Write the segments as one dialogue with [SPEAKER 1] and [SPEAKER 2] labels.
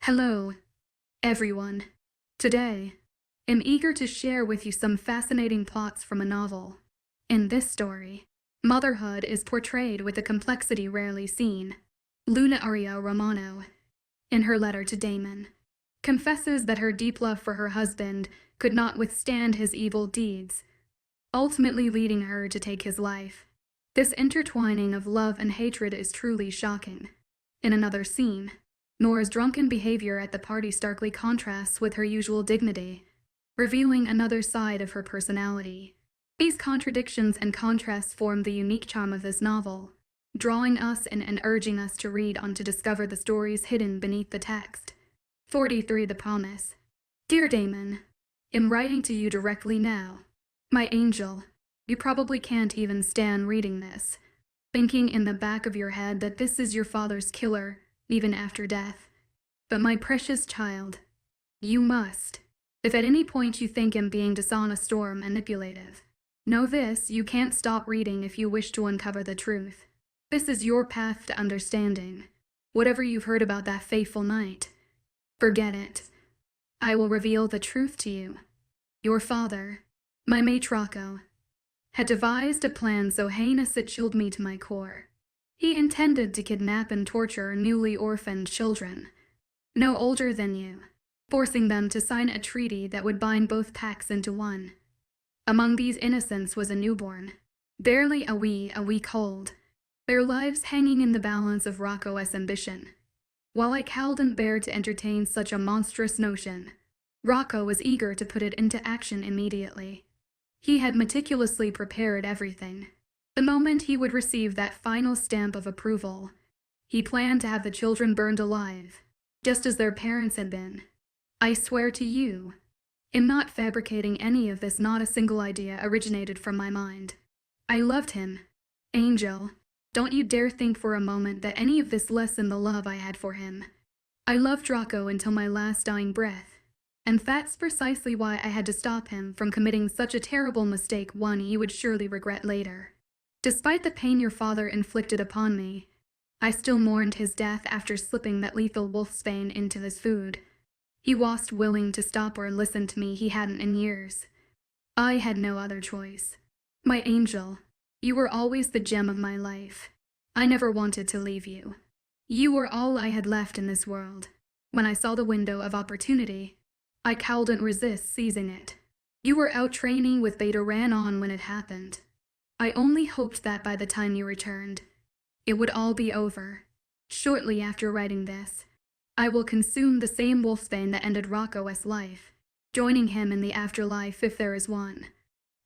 [SPEAKER 1] Hello, everyone. Today, I'm eager to share with you some fascinating plots from a novel. In this story, motherhood is portrayed with a complexity rarely seen. Lunaria Romano, in her letter to Damon, confesses that her deep love for her husband could not withstand his evil deeds, ultimately leading her to take his life. This intertwining of love and hatred is truly shocking. In another scene, Nora's drunken behavior at the party starkly contrasts with her usual dignity, revealing another side of her personality. These contradictions and contrasts form the unique charm of this novel, drawing us in and urging us to read on to discover the stories hidden beneath the text. 43 The Promise. Dear Damon, I'm writing to you directly now. My angel, you probably can't even stand reading this, thinking in the back of your head that this is your father's killer, even after death. But my precious child, you must. If at any point you think I'm being dishonest or manipulative, know this: you can't stop reading if you wish to uncover the truth. This is your path to understanding. Whatever you've heard about that fateful night, forget it. I will reveal the truth to you. Your father, my mate Rocco, had devised a plan so heinous it chilled me to my core. He intended to kidnap and torture newly orphaned children, no older than you, forcing them to sign a treaty that would bind both packs into one. Among these innocents was a newborn, barely a week old, their lives hanging in the balance of Rocco's ambition. While I cowed and bared to entertain such a monstrous notion, Rocco was eager to put it into action immediately. He had meticulously prepared everything. The moment he would receive that final stamp of approval, he planned to have the children burned alive, just as their parents had been. I swear to you, I'm not fabricating any of this. Not a single idea originated from my mind. I loved him. Angel, don't you dare think for a moment that any of this lessened the love I had for him. I loved Rocco until my last dying breath, and that's precisely why I had to stop him from committing such a terrible mistake, one he would surely regret later. Despite the pain your father inflicted upon me, I still mourned his death after slipping that lethal wolfsbane into his food. He wasn't willing to stop or listen to me. He hadn't in years. I had no other choice. My angel, you were always the gem of my life. I never wanted to leave you. You were all I had left in this world. When I saw the window of opportunity, I couldn't resist seizing it. You were out training with Beta ran on when it happened. I only hoped that by the time you returned, it would all be over. Shortly after writing this, I will consume the same wolfsbane that ended Rocco's life, joining him in the afterlife if there is one.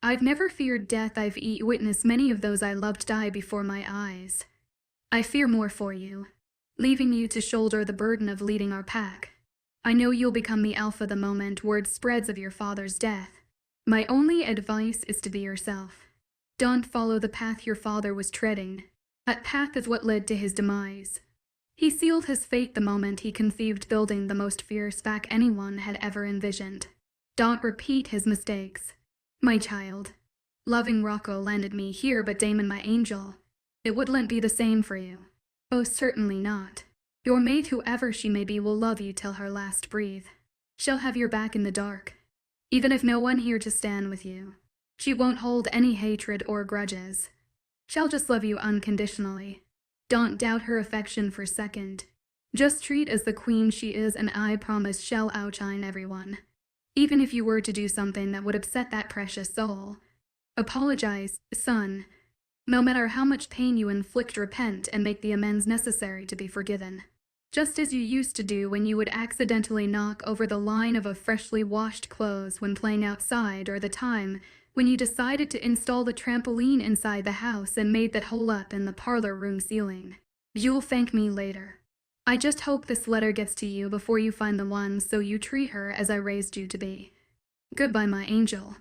[SPEAKER 1] I've never feared death. I've witnessed many of those I loved die before my eyes. I fear more for you, leaving you to shoulder the burden of leading our pack. I know you'll become the alpha the moment word spreads of your father's death. My only advice is to be yourself. Don't follow the path your father was treading. That path is what led to his demise. He sealed his fate the moment he conceived building the most fierce pack anyone had ever envisioned. Don't repeat his mistakes. My child, loving Rocco landed me here, but Damon, my angel, it wouldn't be the same for you. Oh, certainly not. Your mate, whoever she may be, will love you till her last breath. She'll have your back in the dark, even if no one here to stand with you. She won't hold any hatred or grudges. She'll just love you unconditionally. Don't doubt her affection for a second. Just treat as the queen she is, and I promise she'll outshine everyone. Even if you were to do something that would upset that precious soul, apologize, son. No matter how much pain you inflict, repent and make the amends necessary to be forgiven. Just as you used to do when you would accidentally knock over the line of a freshly washed clothes when playing outside, or the time when you decided to install the trampoline inside the house and made that hole up in the parlor room ceiling. You'll thank me later. I just hope this letter gets to you before you find the one, so you treat her as I raised you to be. Goodbye, my angel.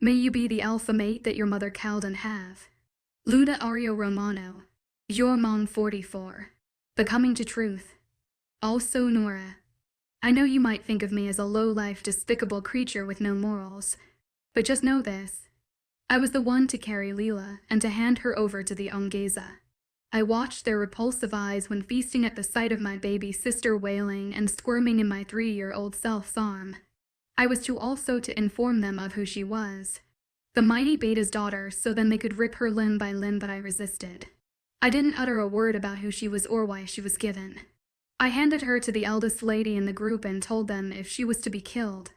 [SPEAKER 1] May you be the alpha mate that your mother couldn't have. Lunaria Romano, your mom 44. Becoming to truth. Also Nora. I know you might think of me as a low-life, despicable creature with no morals, but just know this: I was the one to carry Leela and to hand her over to the Ongeza. I watched their repulsive eyes when feasting at the sight of my baby sister wailing and squirming in my 3-year-old self's arm. I was to inform them of who she was, the mighty Beta's daughter, so then they could rip her limb by limb, but I resisted. I didn't utter a word about who she was or why she was given. I handed her to the eldest lady in the group and told them if she was to be killed,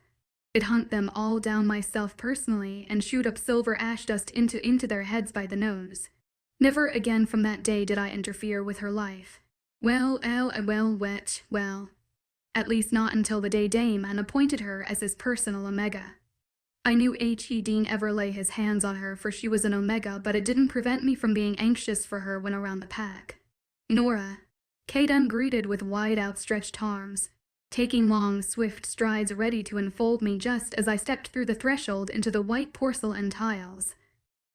[SPEAKER 1] I'd hunt them all down myself personally and shoot up silver ash dust into their heads by the nose. Never again from that day did I interfere with her life. Well, at least not until the day Damon appointed her as his personal Omega. I knew He didn't ever lay his hands on her, for she was an Omega, but it didn't prevent me from being anxious for her when around the pack. Nora, Caden greeted with wide outstretched arms, taking long, swift strides ready to enfold me just as I stepped through the threshold into the white porcelain tiles.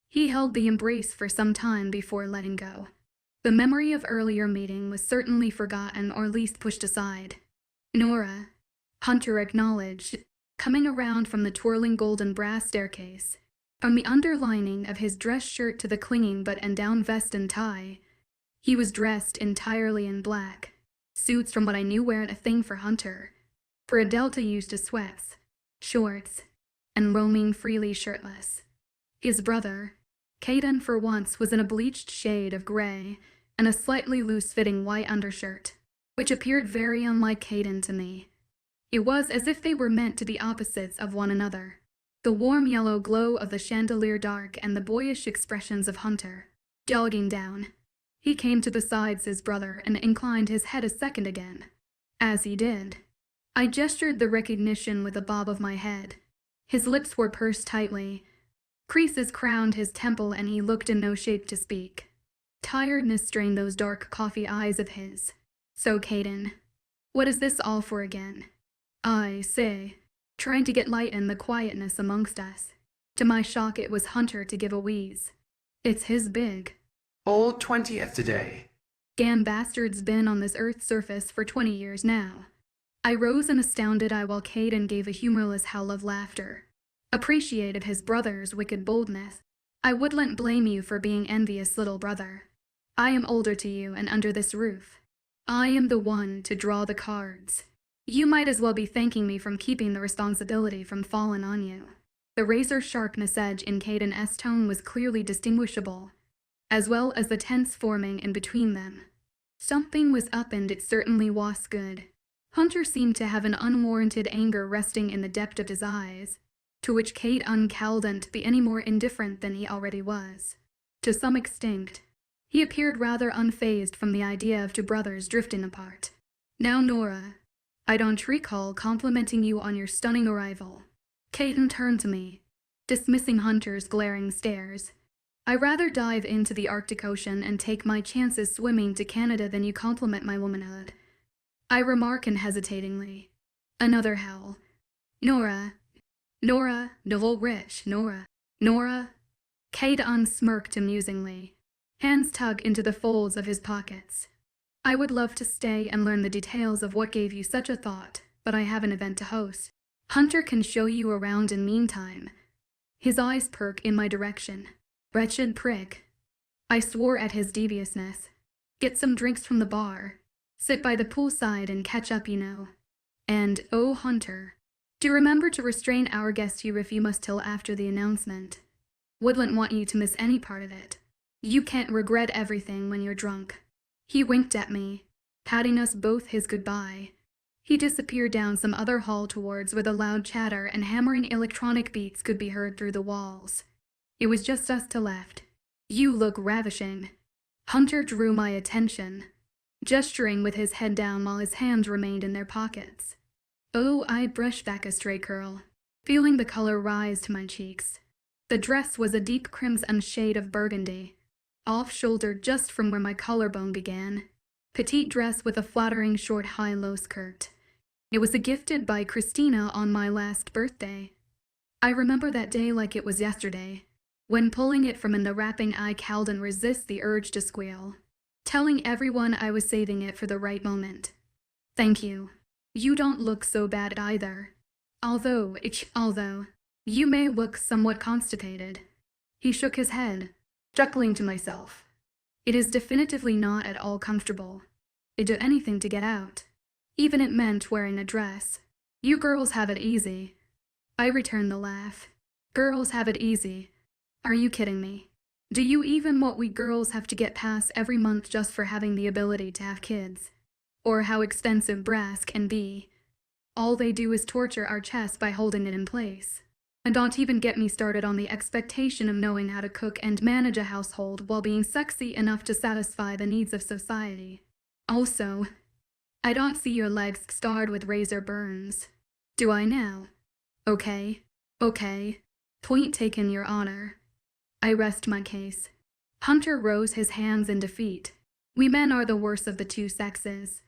[SPEAKER 1] He held the embrace for some time before letting go. The memory of earlier meeting was certainly forgotten, or at least pushed aside. Nora, Hunter acknowledged, coming around from the twirling golden brass staircase. From the underlining of his dress shirt to the clinging button-down vest and tie, he was dressed entirely in black. Suits, from what I knew, weren't a thing for Hunter. For a Delta used to sweats, shorts, and roaming freely shirtless. His brother, Caden, for once, was in a bleached shade of gray and a slightly loose-fitting white undershirt, which appeared very unlike Caden to me. It was as if they were meant to be opposites of one another. The warm yellow glow of the chandelier dark and the boyish expressions of Hunter. Jogging down, he came to beside his brother and inclined his head a second again. As he did, I gestured the recognition with a bob of my head. His lips were pursed tightly. Creases crowned his temple and he looked in no shape to speak. Tiredness strained those dark coffee eyes of his. So, Caden, what is this all for again? I say, trying to get light in the quietness amongst us. To my shock, it was Hunter to give a wheeze. It's his big
[SPEAKER 2] old 20th today.
[SPEAKER 1] Gam bastard's been on this earth's surface for 20 years now. I rose in astounded eye while Caden gave a humorless howl of laughter. Appreciated his brother's wicked boldness. I wouldn't blame you for being envious, little brother. I am older to you, and under this roof, I am the one to draw the cards. You might as well be thanking me for keeping the responsibility from falling on you. The razor-sharpness edge in Caden's tone was clearly distinguishable, as well as the tense forming in between them. Something was up, and it certainly was good. Hunter seemed to have an unwarranted anger resting in the depth of his eyes, to which Kate couldn't be any more indifferent than he already was. To some extent, he appeared rather unfazed from the idea of two brothers drifting apart. Now, Nora, I don't recall complimenting you on your stunning arrival. Caden turned to me, dismissing Hunter's glaring stares. I'd rather dive into the Arctic Ocean and take my chances swimming to Canada than you compliment my womanhood. I remark unhesitatingly. Another howl. Nora. Caden smirked amusingly. Hands tugged into the folds of his pockets. I would love to stay and learn the details of what gave you such a thought, but I have an event to host. Hunter can show you around in meantime. His eyes perk in my direction. Wretched prick. I swore at his deviousness. Get some drinks from the bar. Sit by the poolside and catch up, you know. And, oh Hunter, do remember to restrain our guest here if you must till after the announcement. Wouldn't want you to miss any part of it. You can't regret everything when you're drunk. He winked at me, patting us both his goodbye. He disappeared down some other hall towards where the loud chatter and hammering electronic beats could be heard through the walls. It was just us two left. You look ravishing. Hunter drew my attention, gesturing with his head down while his hands remained in their pockets. Oh, I brushed back a stray curl, feeling the color rise to my cheeks. The dress was a deep crimson shade of burgundy, off-shouldered just from where my collarbone began. Petite dress with a flattering short high-low skirt. It was gifted by Christina on my last birthday. I remember that day like it was yesterday. When pulling it from in the wrapping, I couldn't resist the urge to squeal, telling everyone I was saving it for the right moment. Thank you. You don't look so bad either. Although you may look somewhat constipated. He shook his head, chuckling to myself. It is definitively not at all comfortable. I'd do anything to get out. Even it meant wearing a dress. You girls have it easy. I returned the laugh. Girls have it easy. Are you kidding me? Do you even what we girls have to get past every month just for having the ability to have kids? Or how expensive brass can be? All they do is torture our chest by holding it in place. And don't even get me started on the expectation of knowing how to cook and manage a household while being sexy enough to satisfy the needs of society. Also, I don't see your legs scarred with razor burns. Do I now? Okay. Point taken, Your Honor. I rest my case. Hunter rose his hands in defeat. We men are the worst of the two sexes,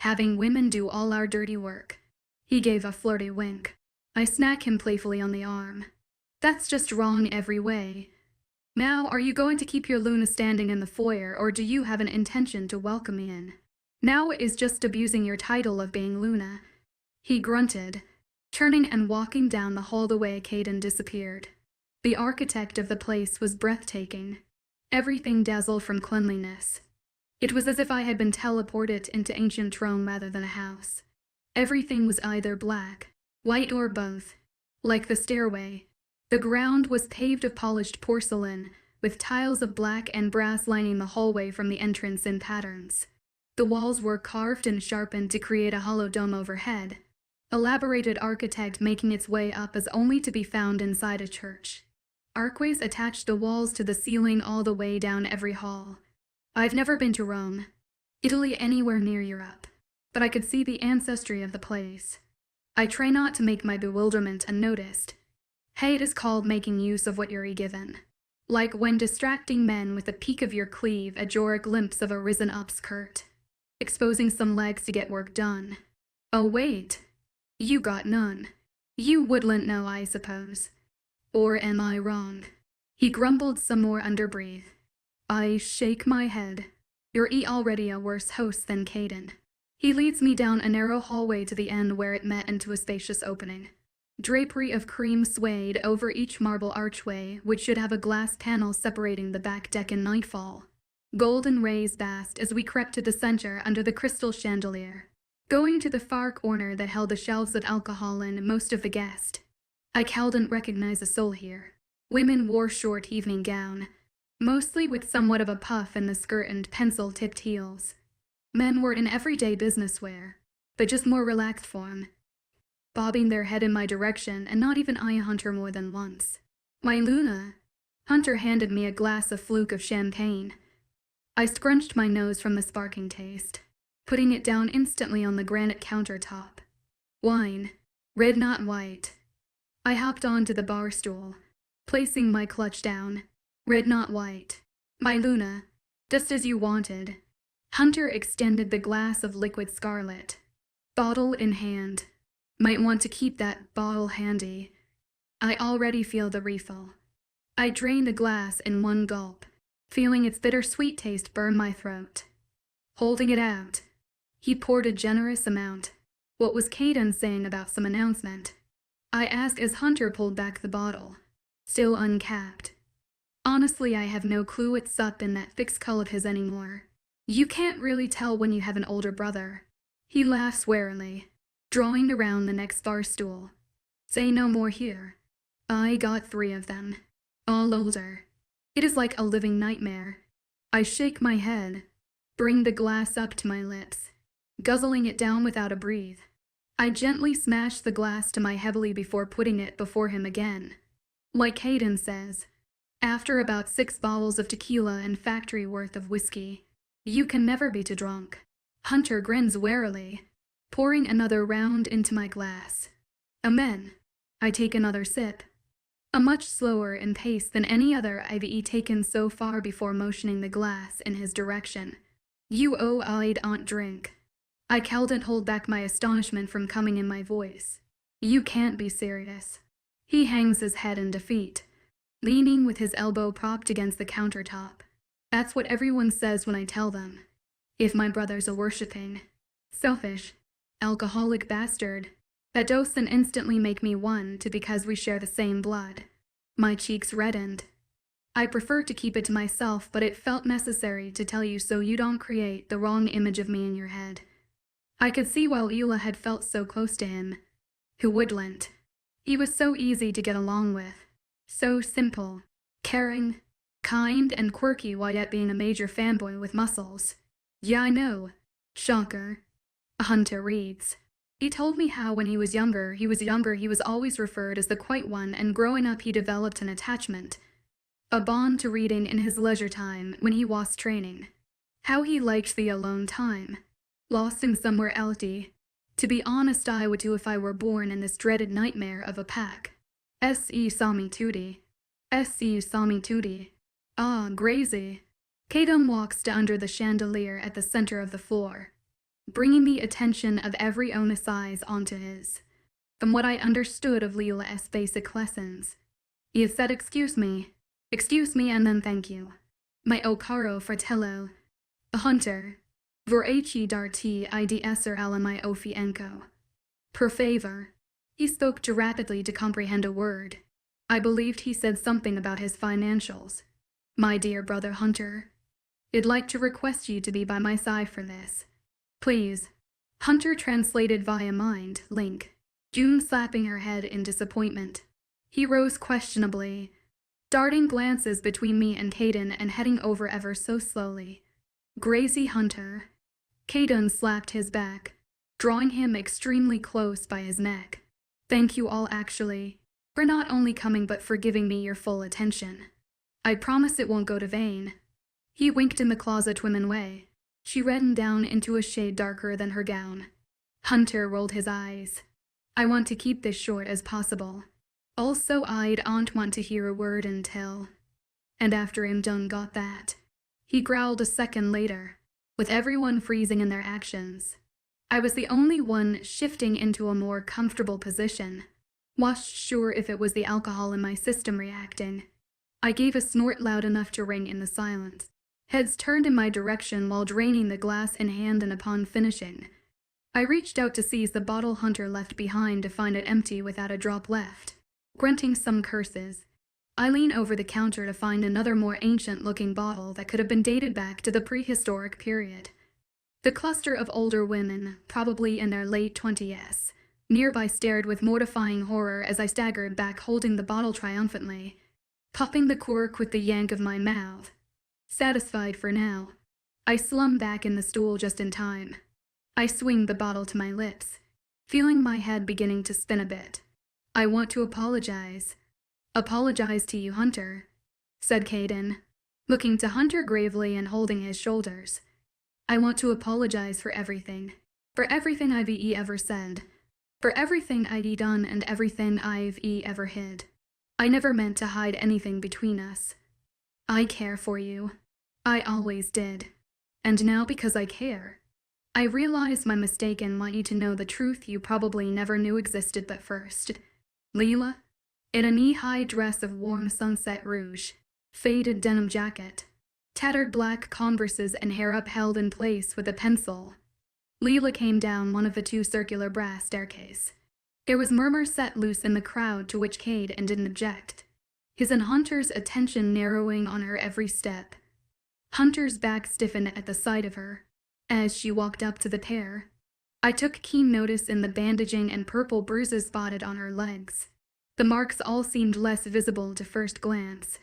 [SPEAKER 1] having women do all our dirty work. He gave a flirty wink. I smack him playfully on the arm. That's just wrong every way. Now, are you going to keep your Luna standing in the foyer, or do you have an intention to welcome me in? Now is just abusing your title of being Luna. He grunted, turning and walking down the hall the way Caden disappeared. The architect of the place was breathtaking. Everything dazzled from cleanliness. It was as if I had been teleported into ancient Rome rather than a house. Everything was either black, white, or both. Like the stairway, the ground was paved of polished porcelain, with tiles of black and brass lining the hallway from the entrance in patterns. The walls were carved and sharpened to create a hollow dome overhead. Elaborated architect making its way up as only to be found inside a church. Archways attached the walls to the ceiling all the way down every hall. I've never been to Rome, Italy, anywhere near Europe, but I could see the ancestry of the place. I try not to make my bewilderment unnoticed. Hey, it is called making use of what you're given. Like when distracting men with the peak of your cleave adore a glimpse of a risen-up skirt. Exposing some legs to get work done. Oh wait, you got none. You wouldn't know, I suppose. Or am I wrong? He grumbled some more under breath. I shake my head. You're already a worse host than Caden. He leads me down a narrow hallway to the end where it met into a spacious opening. Drapery of cream swayed over each marble archway, which should have a glass panel separating the back deck in nightfall. Golden rays basked as we crept to the center under the crystal chandelier, going to the far corner that held the shelves of alcohol and most of the guests. I didn't recognize a soul here. Women wore short evening gown, mostly with somewhat of a puff in the skirt and pencil-tipped heels. Men were in everyday business wear, but just more relaxed form, bobbing their head in my direction and not even eyeing Hunter more than once. My Luna. Hunter handed me a glass of fluke of champagne. I scrunched my nose from the sparkling taste, putting it down instantly on the granite countertop. Wine, red not white. I hopped onto the bar stool, placing my clutch down. Red not white. My Luna, just as you wanted. Hunter extended the glass of liquid scarlet, bottle in hand. Might want to keep that bottle handy. I already feel the refill. I drained the glass in one gulp, feeling its bittersweet taste burn my throat. Holding it out, he poured a generous amount. What was Caden saying about some announcement? I asked as Hunter pulled back the bottle, still uncapped. Honestly, I have no clue what's up in that fixed cull of his anymore. You can't really tell when you have an older brother. He laughs warily, drawing around the next bar stool. Say no more here. I got 3 of them, all older. It is like a living nightmare. I shake my head, bring the glass up to my lips, guzzling it down without a breathe. I gently smash the glass to my heavily before putting it before him again. Like Caden says, after about 6 bottles of tequila and factory worth of whiskey, you can never be too drunk. Hunter grins warily, pouring another round into my glass. Amen. I take another sip, a much slower in pace than any other I've taken so far before motioning the glass in his direction. I'd not drink. I couldn't hold back my astonishment from coming in my voice. You can't be serious. He hangs his head in defeat, leaning with his elbow propped against the countertop. That's what everyone says when I tell them. If my brother's a worshipping, selfish, alcoholic bastard, that doesn't instantly make me one to because we share the same blood. My cheeks reddened. I prefer to keep it to myself, but it felt necessary to tell you so you don't create the wrong image of me in your head. I could see why Leela had felt so close to him. Who wouldn't? He was so easy to get along with. So simple, caring, kind, and quirky while yet being a major fanboy with muscles. Yeah, I know. Shocker. Hunter reads. He told me how when he was younger, he was always referred as the Quiet One, and growing up he developed an attachment, a bond to reading in his leisure time when he was training. How he liked the alone time. Lost in somewhere empty. To be honest, I would too if I were born in this dreaded nightmare of a pack. S.E. saw me tootie. S.E. saw me tootie. Ah, Grazy. Kadum walks to under the chandelier at the center of the floor, bringing the attention of every owner's eyes onto his. From what I understood of Leela's basic lessons, he had said excuse me, and then thank you. My Okaro fratello, the hunter, voreci darti idser ala my ofi enko. Per favor. He spoke too rapidly to comprehend a word. I believed he said something about his financials. My dear brother Hunter, I'd like to request you to be by my side for this. Please. Hunter translated via mind, link. June slapping her head in disappointment. He rose questionably, darting glances between me and Caden and heading over ever so slowly. Grazy Hunter. Caden slapped his back, drawing him extremely close by his neck. Thank you all actually, for not only coming but for giving me your full attention. I promise it won't go to vain. He winked in the closet women way. She reddened down into a shade darker than her gown. Hunter rolled his eyes. I want to keep this short as possible. Also, I'd want to hear a word until. And after him done got that. He growled a second later, with everyone freezing in their actions. I was the only one shifting into a more comfortable position. Wasn't sure if it was the alcohol in my system reacting. I gave a snort loud enough to ring in the silence. Heads turned in my direction while draining the glass in hand, and upon finishing, I reached out to seize the bottle Hunter left behind to find it empty without a drop left. Grunting some curses, I lean over the counter to find another more ancient-looking bottle that could have been dated back to the prehistoric period. The cluster of older women, probably in their late 20s, nearby stared with mortifying horror as I staggered back holding the bottle triumphantly, popping the cork with the yank of my mouth. Satisfied for now, I slump back in the stool just in time. I swing the bottle to my lips, feeling my head beginning to spin a bit. I want to apologize. Apologize to you, Hunter, said Caden, looking to Hunter gravely and holding his shoulders. I want to apologize for everything I've ever said, for everything I've done and everything I've ever hid. I never meant to hide anything between us. I care for you. I always did. And now because I care, I realize my mistake and want you to know the truth you probably never knew existed but first. Leela, in a knee-high dress of warm sunset rouge, faded denim jacket, tattered black Converses and hair upheld in place with a pencil, Leela came down one of the two circular brass staircase. There was murmur set loose in the crowd to which Cade and didn't object, his and Hunter's attention narrowing on her every step. Hunter's back stiffened at the sight of her as she walked up to the pair. I took keen notice in the bandaging and purple bruises spotted on her legs. The marks all seemed less visible to first glance,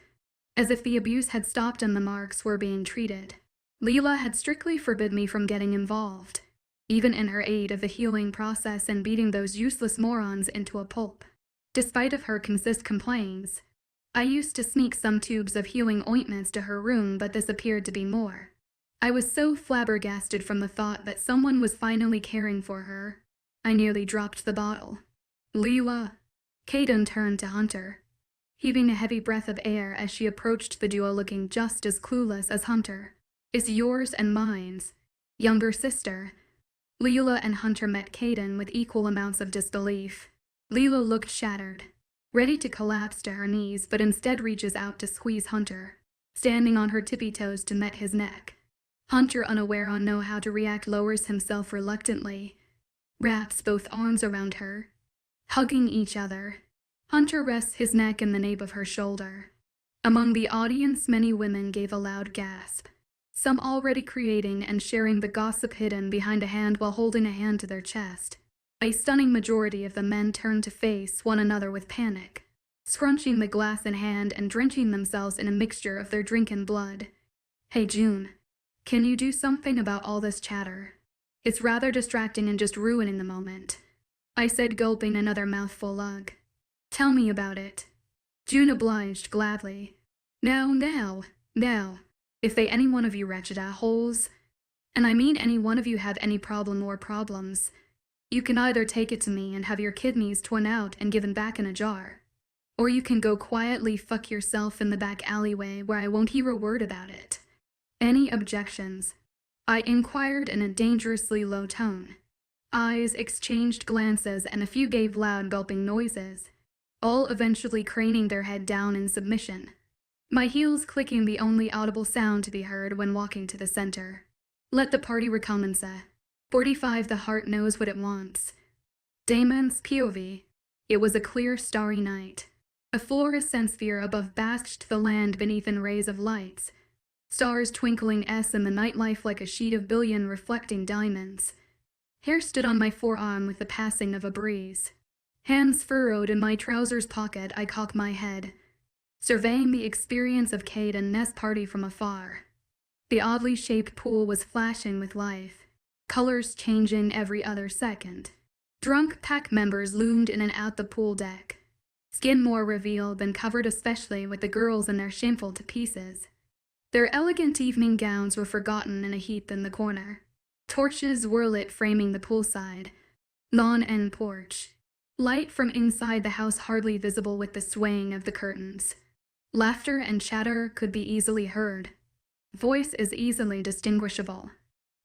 [SPEAKER 1] as if the abuse had stopped and the marks were being treated. Leela had strictly forbidden me from getting involved, even in her aid of the healing process and beating those useless morons into a pulp. Despite of her consistent complaints, I used to sneak some tubes of healing ointments to her room, but this appeared to be more. I was so flabbergasted from the thought that someone was finally caring for her, I nearly dropped the bottle. Leela. Caden turned to Hunter, heaving a heavy breath of air as she approached the duo looking just as clueless as Hunter. Is yours and mine's younger sister. Leela and Hunter met Caden with equal amounts of disbelief. Leela looked shattered, ready to collapse to her knees, but instead reaches out to squeeze Hunter, standing on her tippy toes to meet his neck. Hunter, unaware on know how to react, lowers himself reluctantly, wraps both arms around her, hugging each other. Hunter rests his neck in the nape of her shoulder. Among the audience, many women gave a loud gasp, some already creating and sharing the gossip hidden behind a hand while holding a hand to their chest. A stunning majority of the men turned to face one another with panic, scrunching the glass in hand and drenching themselves in a mixture of their drink and blood. "Hey June, can you do something about all this chatter? It's rather distracting and just ruining the moment," I said, gulping another mouthful ugh. "Tell me about it." June obliged gladly. No. If they any one of you wretched assholes, and I mean any one of you have any problem or problems, you can either take it to me and have your kidneys torn out and given back in a jar, or you can go quietly fuck yourself in the back alleyway where I won't hear a word about it. Any objections? I inquired in a dangerously low tone. Eyes exchanged glances and a few gave loud gulping noises, all eventually craning their head down in submission, my heels clicking the only audible sound to be heard when walking to the center. Let the party recommence. 45 The heart knows what it wants. Damon's POV. It was a clear, starry night. A fluorescent sphere above basked the land beneath in rays of lights, stars twinkling in the nightlife like a sheet of billion reflecting diamonds. Hair stood on my forearm with the passing of a breeze. Hands furrowed in my trousers pocket, I cocked my head, surveying the experience of Kate and Ness party from afar. The oddly shaped pool was flashing with life, colors changing every other second. Drunk pack members loomed in and out the pool deck, skin more revealed than covered, especially with the girls in their shameful to pieces. Their elegant evening gowns were forgotten in a heap in the corner. Torches were lit, framing the poolside, lawn and porch. Light from inside the house hardly visible with the swaying of the curtains. Laughter and chatter could be easily heard. Voice is easily distinguishable.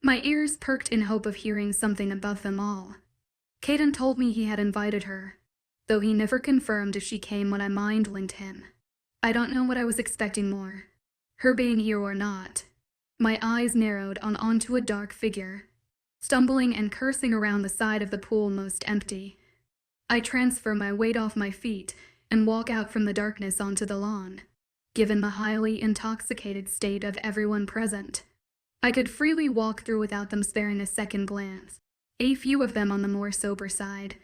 [SPEAKER 1] My ears perked in hope of hearing something above them all. Caden told me he had invited her, though he never confirmed if she came when I mind-linked him. I don't know what I was expecting more, her being here or not. My eyes narrowed onto a dark figure, stumbling and cursing around the side of the pool, most empty. I transfer my weight off my feet and walk out from the darkness onto the lawn. Given the highly intoxicated state of everyone present, I could freely walk through without them sparing a second glance. A few of them, on the more sober side,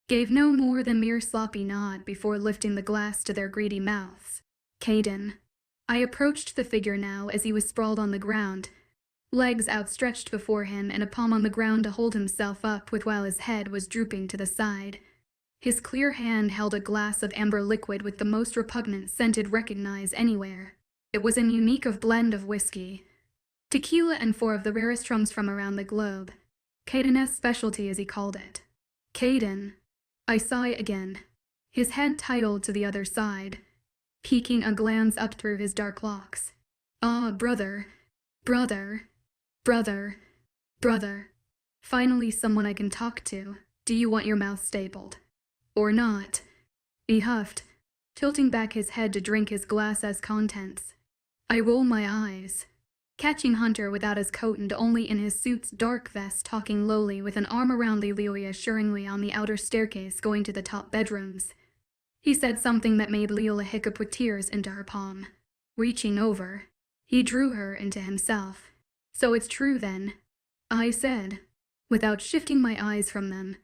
[SPEAKER 1] gave no more than mere sloppy nod before lifting the glass to their greedy mouths. Caden. I approached the figure now as he was sprawled on the ground, legs outstretched before him and a palm on the ground to hold himself up with while his head was drooping to the side. His clear hand held a glass of amber liquid with the most repugnant scent I'd recognize anywhere. It was a unique blend of whiskey, tequila, and 4 of the rarest rums from around the globe. Caden's specialty, as he called it. Caden. I sigh again, his head titled to the other side, peeking a glance up through his dark locks. "Ah, brother. Finally someone I can talk to. Do you want your mouth stapled? Or not?" He huffed, tilting back his head to drink his glass's contents. I roll my eyes, catching Hunter without his coat and only in his suit's dark vest, talking lowly with an arm around Lily reassuringly on the outer staircase going to the top bedrooms. He said something that made Leela hiccup with tears into her palm. Reaching over, he drew her into himself. "So it's true then," I said, without shifting my eyes from them.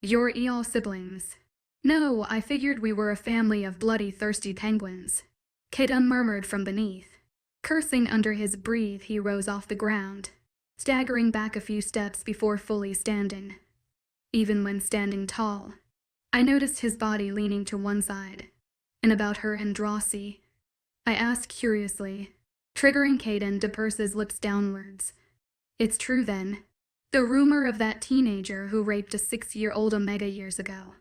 [SPEAKER 1] "You're all siblings." "No, I figured we were a family of bloody, thirsty penguins," Caden murmured from beneath. Cursing under his breath, he rose off the ground, staggering back a few steps before fully standing. Even when standing tall, I noticed his body leaning to one side. "And about her and Drossie?" I asked curiously, triggering Caden to purse his lips downwards. "It's true then. The rumor of that teenager who raped a 6-year-old Omega years ago.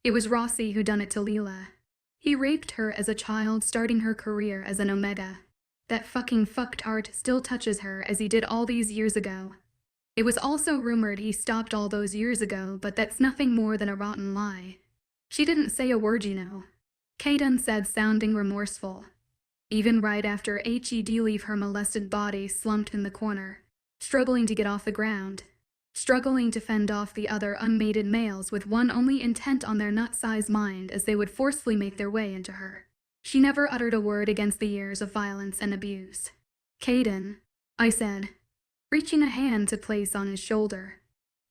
[SPEAKER 1] It was Rossi who done it to Leela. He raped her as a child, starting her career as an Omega. That fucking fucked art still touches her as he did all these years ago. It was also rumored he stopped all those years ago, but that's nothing more than a rotten lie. She didn't say a word, you know," Caden said, sounding remorseful. Even right after HED leave her molested body slumped in the corner, struggling to get off the ground, struggling to fend off the other unmated males with one only intent on their nut-sized mind as they would forcefully make their way into her. She never uttered a word against the years of violence and abuse. "Caden," I said, reaching a hand to place on his shoulder.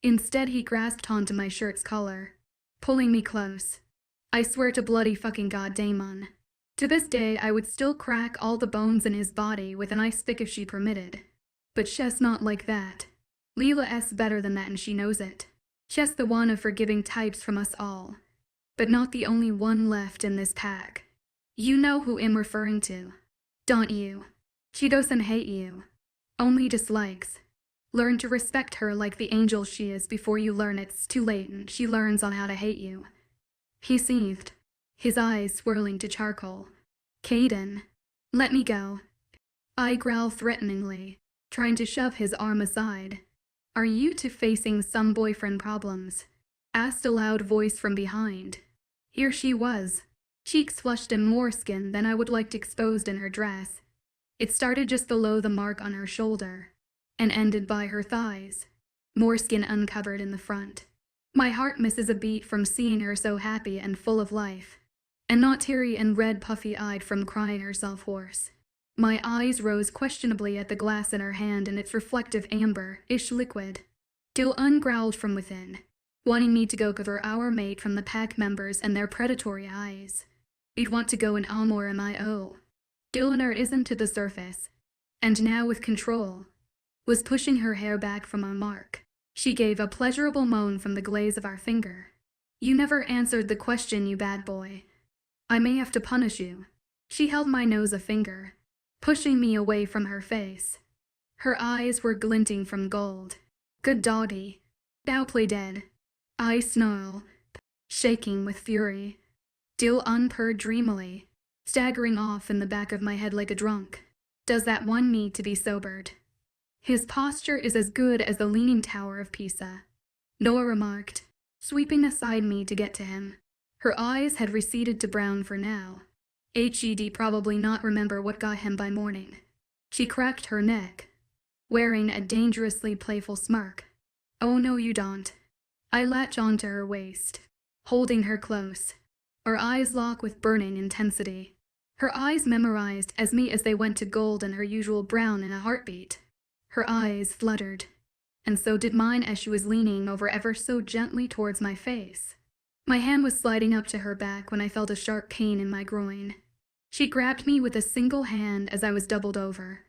[SPEAKER 1] Instead, he grasped onto my shirt's collar, pulling me close. I swear to bloody fucking goddamn. To this day, I would still crack all the bones in his body with an ice pick if she permitted. But she's not like that. Leela's better than that, and she knows it. She's the one of forgiving types from us all, but not the only one left in this pack. You know who I'm referring to, don't you? She doesn't hate you, only dislikes. Learn to respect her like the angel she is before you learn it's too late and she learns on how to hate you. He seethed, his eyes swirling to charcoal. "Caden, let me go." I growled threateningly, trying to shove his arm aside. "Are you two facing some boyfriend problems?" asked a loud voice from behind. Here she was, cheeks flushed and more skin than I would like exposed in her dress. It started just below the mark on her shoulder, and ended by her thighs, more skin uncovered in the front. My heart misses a beat from seeing her so happy and full of life, and not teary and red puffy-eyed from crying herself hoarse. My eyes rose questionably at the glass in her hand and its reflective amber-ish liquid. Dill growled from within, wanting me to go cover our mate from the pack members and their predatory eyes. He'd want to go in Almor MIO. Dillner isn't to the surface, and now with control, was pushing her hair back from our mark. She gave a pleasurable moan from the glaze of our finger. "You never answered the question, you bad boy. I may have to punish you." She held my nose a finger, pushing me away from her face. Her eyes were glinting from gold. "Good doggy. Now play dead." I snarled, shaking with fury. Dill purred dreamily, staggering off in the back of my head like a drunk. "Does that one need to be sobered?" "His posture is as good as the Leaning Tower of Pisa," Nora remarked, sweeping aside me to get to him. Her eyes had receded to brown for now. He'd probably not remember what got him by morning. She cracked her neck, wearing a dangerously playful smirk. "Oh no you don't." I latch onto her waist, holding her close, our eyes lock with burning intensity. Her eyes memorized as me as they went to gold and her usual brown in a heartbeat. Her eyes fluttered, and so did mine as she was leaning over ever so gently towards my face. My hand was sliding up to her back when I felt a sharp pain in my groin. She grabbed me with a single hand as I was doubled over,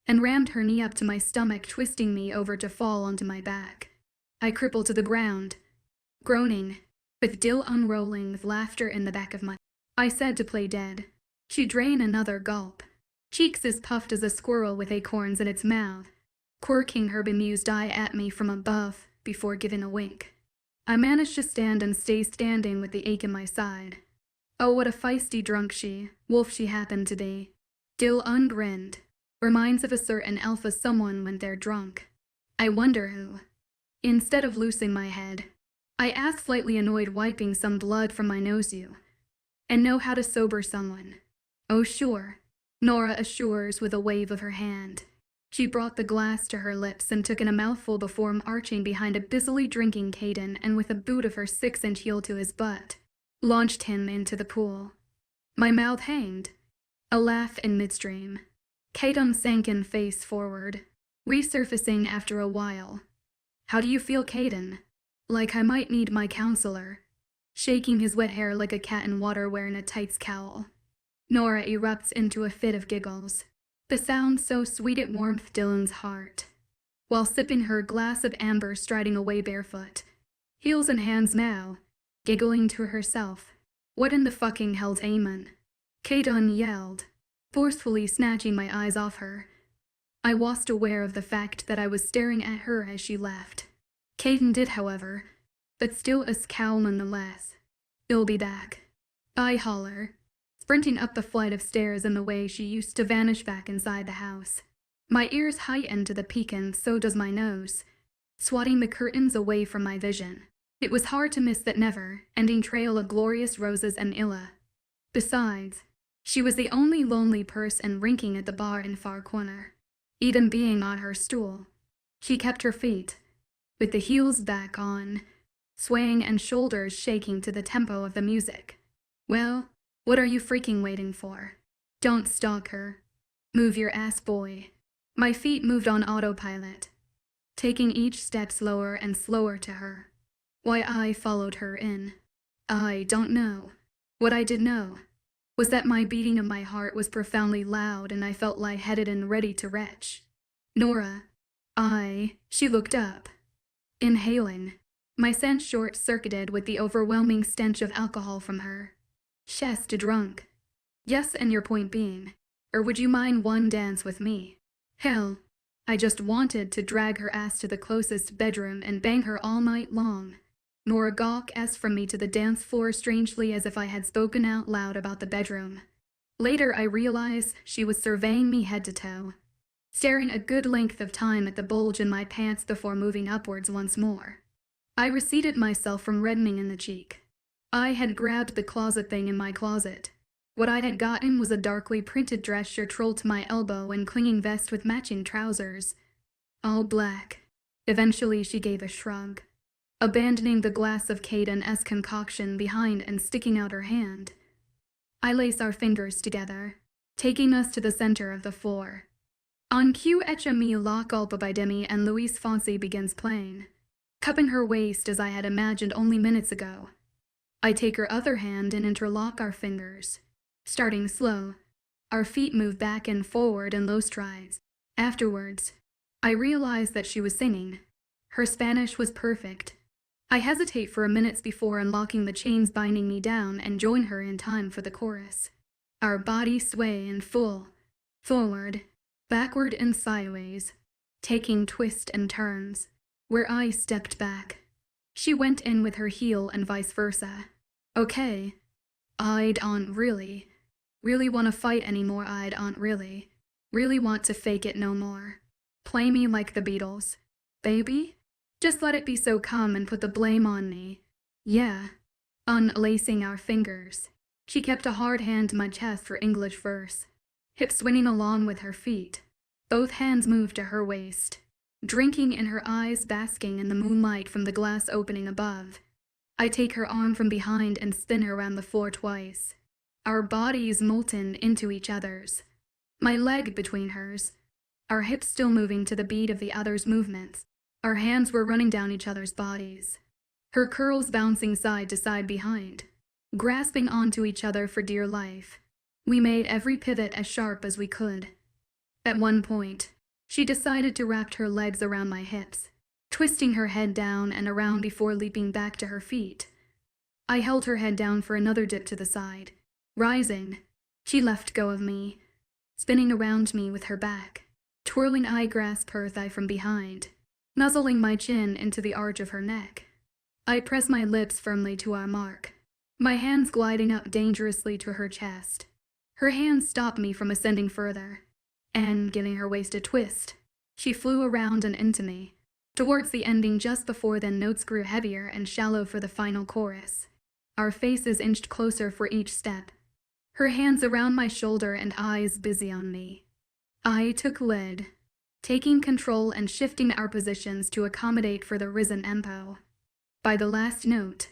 [SPEAKER 1] and rammed her knee up to my stomach, twisting me over to fall onto my back. I crippled to the ground, groaning, with Dill unrolling with laughter in the back of my... I said to play dead. She drained another gulp, cheeks as puffed as a squirrel with acorns in its mouth, quirking her bemused eye at me from above before giving a wink. I managed to stand and stay standing with the ache in my side. Oh, what a feisty drunk wolf she happened to be. Dill grinned. Reminds of a certain alpha someone when they're drunk. I wonder who. Instead of loosing my head, I asked, slightly annoyed, wiping some blood from my nose. "You and know how to sober someone?" "Oh sure," Nora assures with a wave of her hand. She brought the glass to her lips and took in a mouthful before arching behind a busily drinking Caden, and with a boot of her 6-inch heel to his butt, launched him into the pool. My mouth hanged, a laugh in midstream. Caden sank in face forward, resurfacing after a while. "How do you feel, Caden?" "Like I might need my counselor," shaking his wet hair like a cat in water wearing a tights cowl. Nora erupts into a fit of giggles, the sound so sweet it warmed Dylan's heart, while sipping her glass of amber, striding away barefoot, heels and hands now, giggling to herself. "What in the fucking hell's Amen?" Caden yelled, forcefully snatching my eyes off her. I wasn't aware of the fact that I was staring at her as she left. Caden did, however, but still a scowl nonetheless. "You'll be back," I holler, sprinting up the flight of stairs in the way she used to vanish back inside the house. My ears heighten to the peak, and so does my nose, swatting the curtains away from my vision. It was hard to miss that never-ending trail of glorious roses and Illa. Besides, she was the only lonely person drinking at the bar in far corner, even being on her stool. She kept her feet, with the heels back on, swaying and shoulders shaking to the tempo of the music. Well, What are you freaking waiting for? Don't stalk her. Move your ass, boy. My feet moved on autopilot, taking each step slower and slower to her. Why I followed her in, I don't know. What I did know was that my beating of my heart was profoundly loud and I felt lightheaded and ready to retch. Nora, she looked up, inhaling. My sense short-circuited with the overwhelming stench of alcohol from her. Chest drunk. Yes, and your point being, or would you mind one dance with me? Hell, I just wanted to drag her ass to the closest bedroom and bang her all night long. Nora gawked as from me to the dance floor strangely as if I had spoken out loud about the bedroom. Later I realized she was surveying me head to toe, staring a good length of time at the bulge in my pants before moving upwards once more. I reseated myself from reddening in the cheek. I had grabbed the closet thing in my closet. What I had gotten was a darkly printed dress shirt rolled to my elbow and clinging vest with matching trousers. All black. Eventually she gave a shrug, abandoning the glass of Caden-esque concoction behind and sticking out her hand. I lace our fingers together, taking us to the center of the floor. On cue, HME La Culpa by Demi and Luis Fonsi begins playing, cupping her waist as I had imagined only minutes ago. I take her other hand and interlock our fingers. Starting slow, our feet move back and forward in low strides. Afterwards, I realized that she was singing. Her Spanish was perfect. I hesitate for a minute before unlocking the chains binding me down and join her in time for the chorus. Our bodies sway in full, forward, backward and sideways, taking twists and turns. Where I stepped back, she went in with her heel and vice versa. Okay, I don't really want to fight anymore. I don't really want to fake it no more. Play me like the Beatles, baby. Just let it be so calm and put the blame on me. Yeah. Unlacing our fingers, she kept a hard hand to my chest for English verse, hips swinging along with her feet. Both hands moved to her waist, drinking in her eyes, basking in the moonlight from the glass opening above. I take her arm from behind and spin her around the floor twice, our bodies molten into each other's. My leg between hers, our hips still moving to the beat of the other's movements. Our hands were running down each other's bodies, her curls bouncing side to side behind, grasping onto each other for dear life. We made every pivot as sharp as we could. At one point, she decided to wrap her legs around my hips, twisting her head down and around before leaping back to her feet. I held her head down for another dip to the side. Rising, she left go of me, spinning around me with her back, twirling. I grasped her thigh from behind, nuzzling my chin into the arch of her neck. I pressed my lips firmly to our mark, my hands gliding up dangerously to her chest. Her hands stopped me from ascending further, and giving her waist a twist, she flew around and into me. Towards the ending just before then, notes grew heavier and shallow for the final chorus. Our faces inched closer for each step, her hands around my shoulder and eyes busy on me. I took lead, taking control and shifting our positions to accommodate for the risen tempo. By the last note,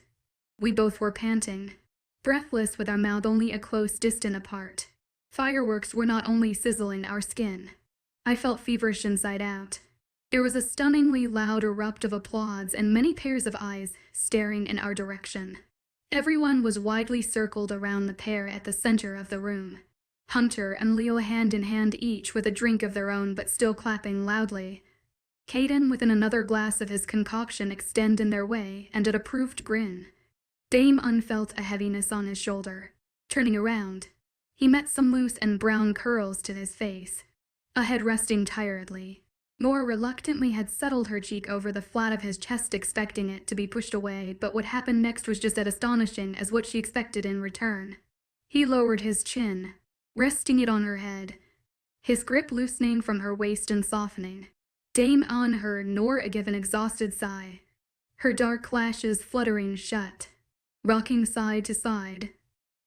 [SPEAKER 1] we both were panting, breathless with our mouth only a close distance apart. Fireworks were not only sizzling our skin. I felt feverish inside out. There was a stunningly loud erupt of applause and many pairs of eyes staring in our direction. Everyone was widely circled around the pair at the center of the room. Hunter and Leo hand in hand, each with a drink of their own but still clapping loudly. Caden with another glass of his concoction extend in their way and an approved grin. Dame unfelt a heaviness on his shoulder. Turning around, he met some loose and brown curls to his face, a head resting tiredly. Nora reluctantly had settled her cheek over the flat of his chest, expecting it to be pushed away, but what happened next was just as astonishing as what she expected in return. He lowered his chin, resting it on her head, his grip loosening from her waist and softening. Dame on her, Nora gave an exhausted sigh, her dark lashes fluttering shut, rocking side to side.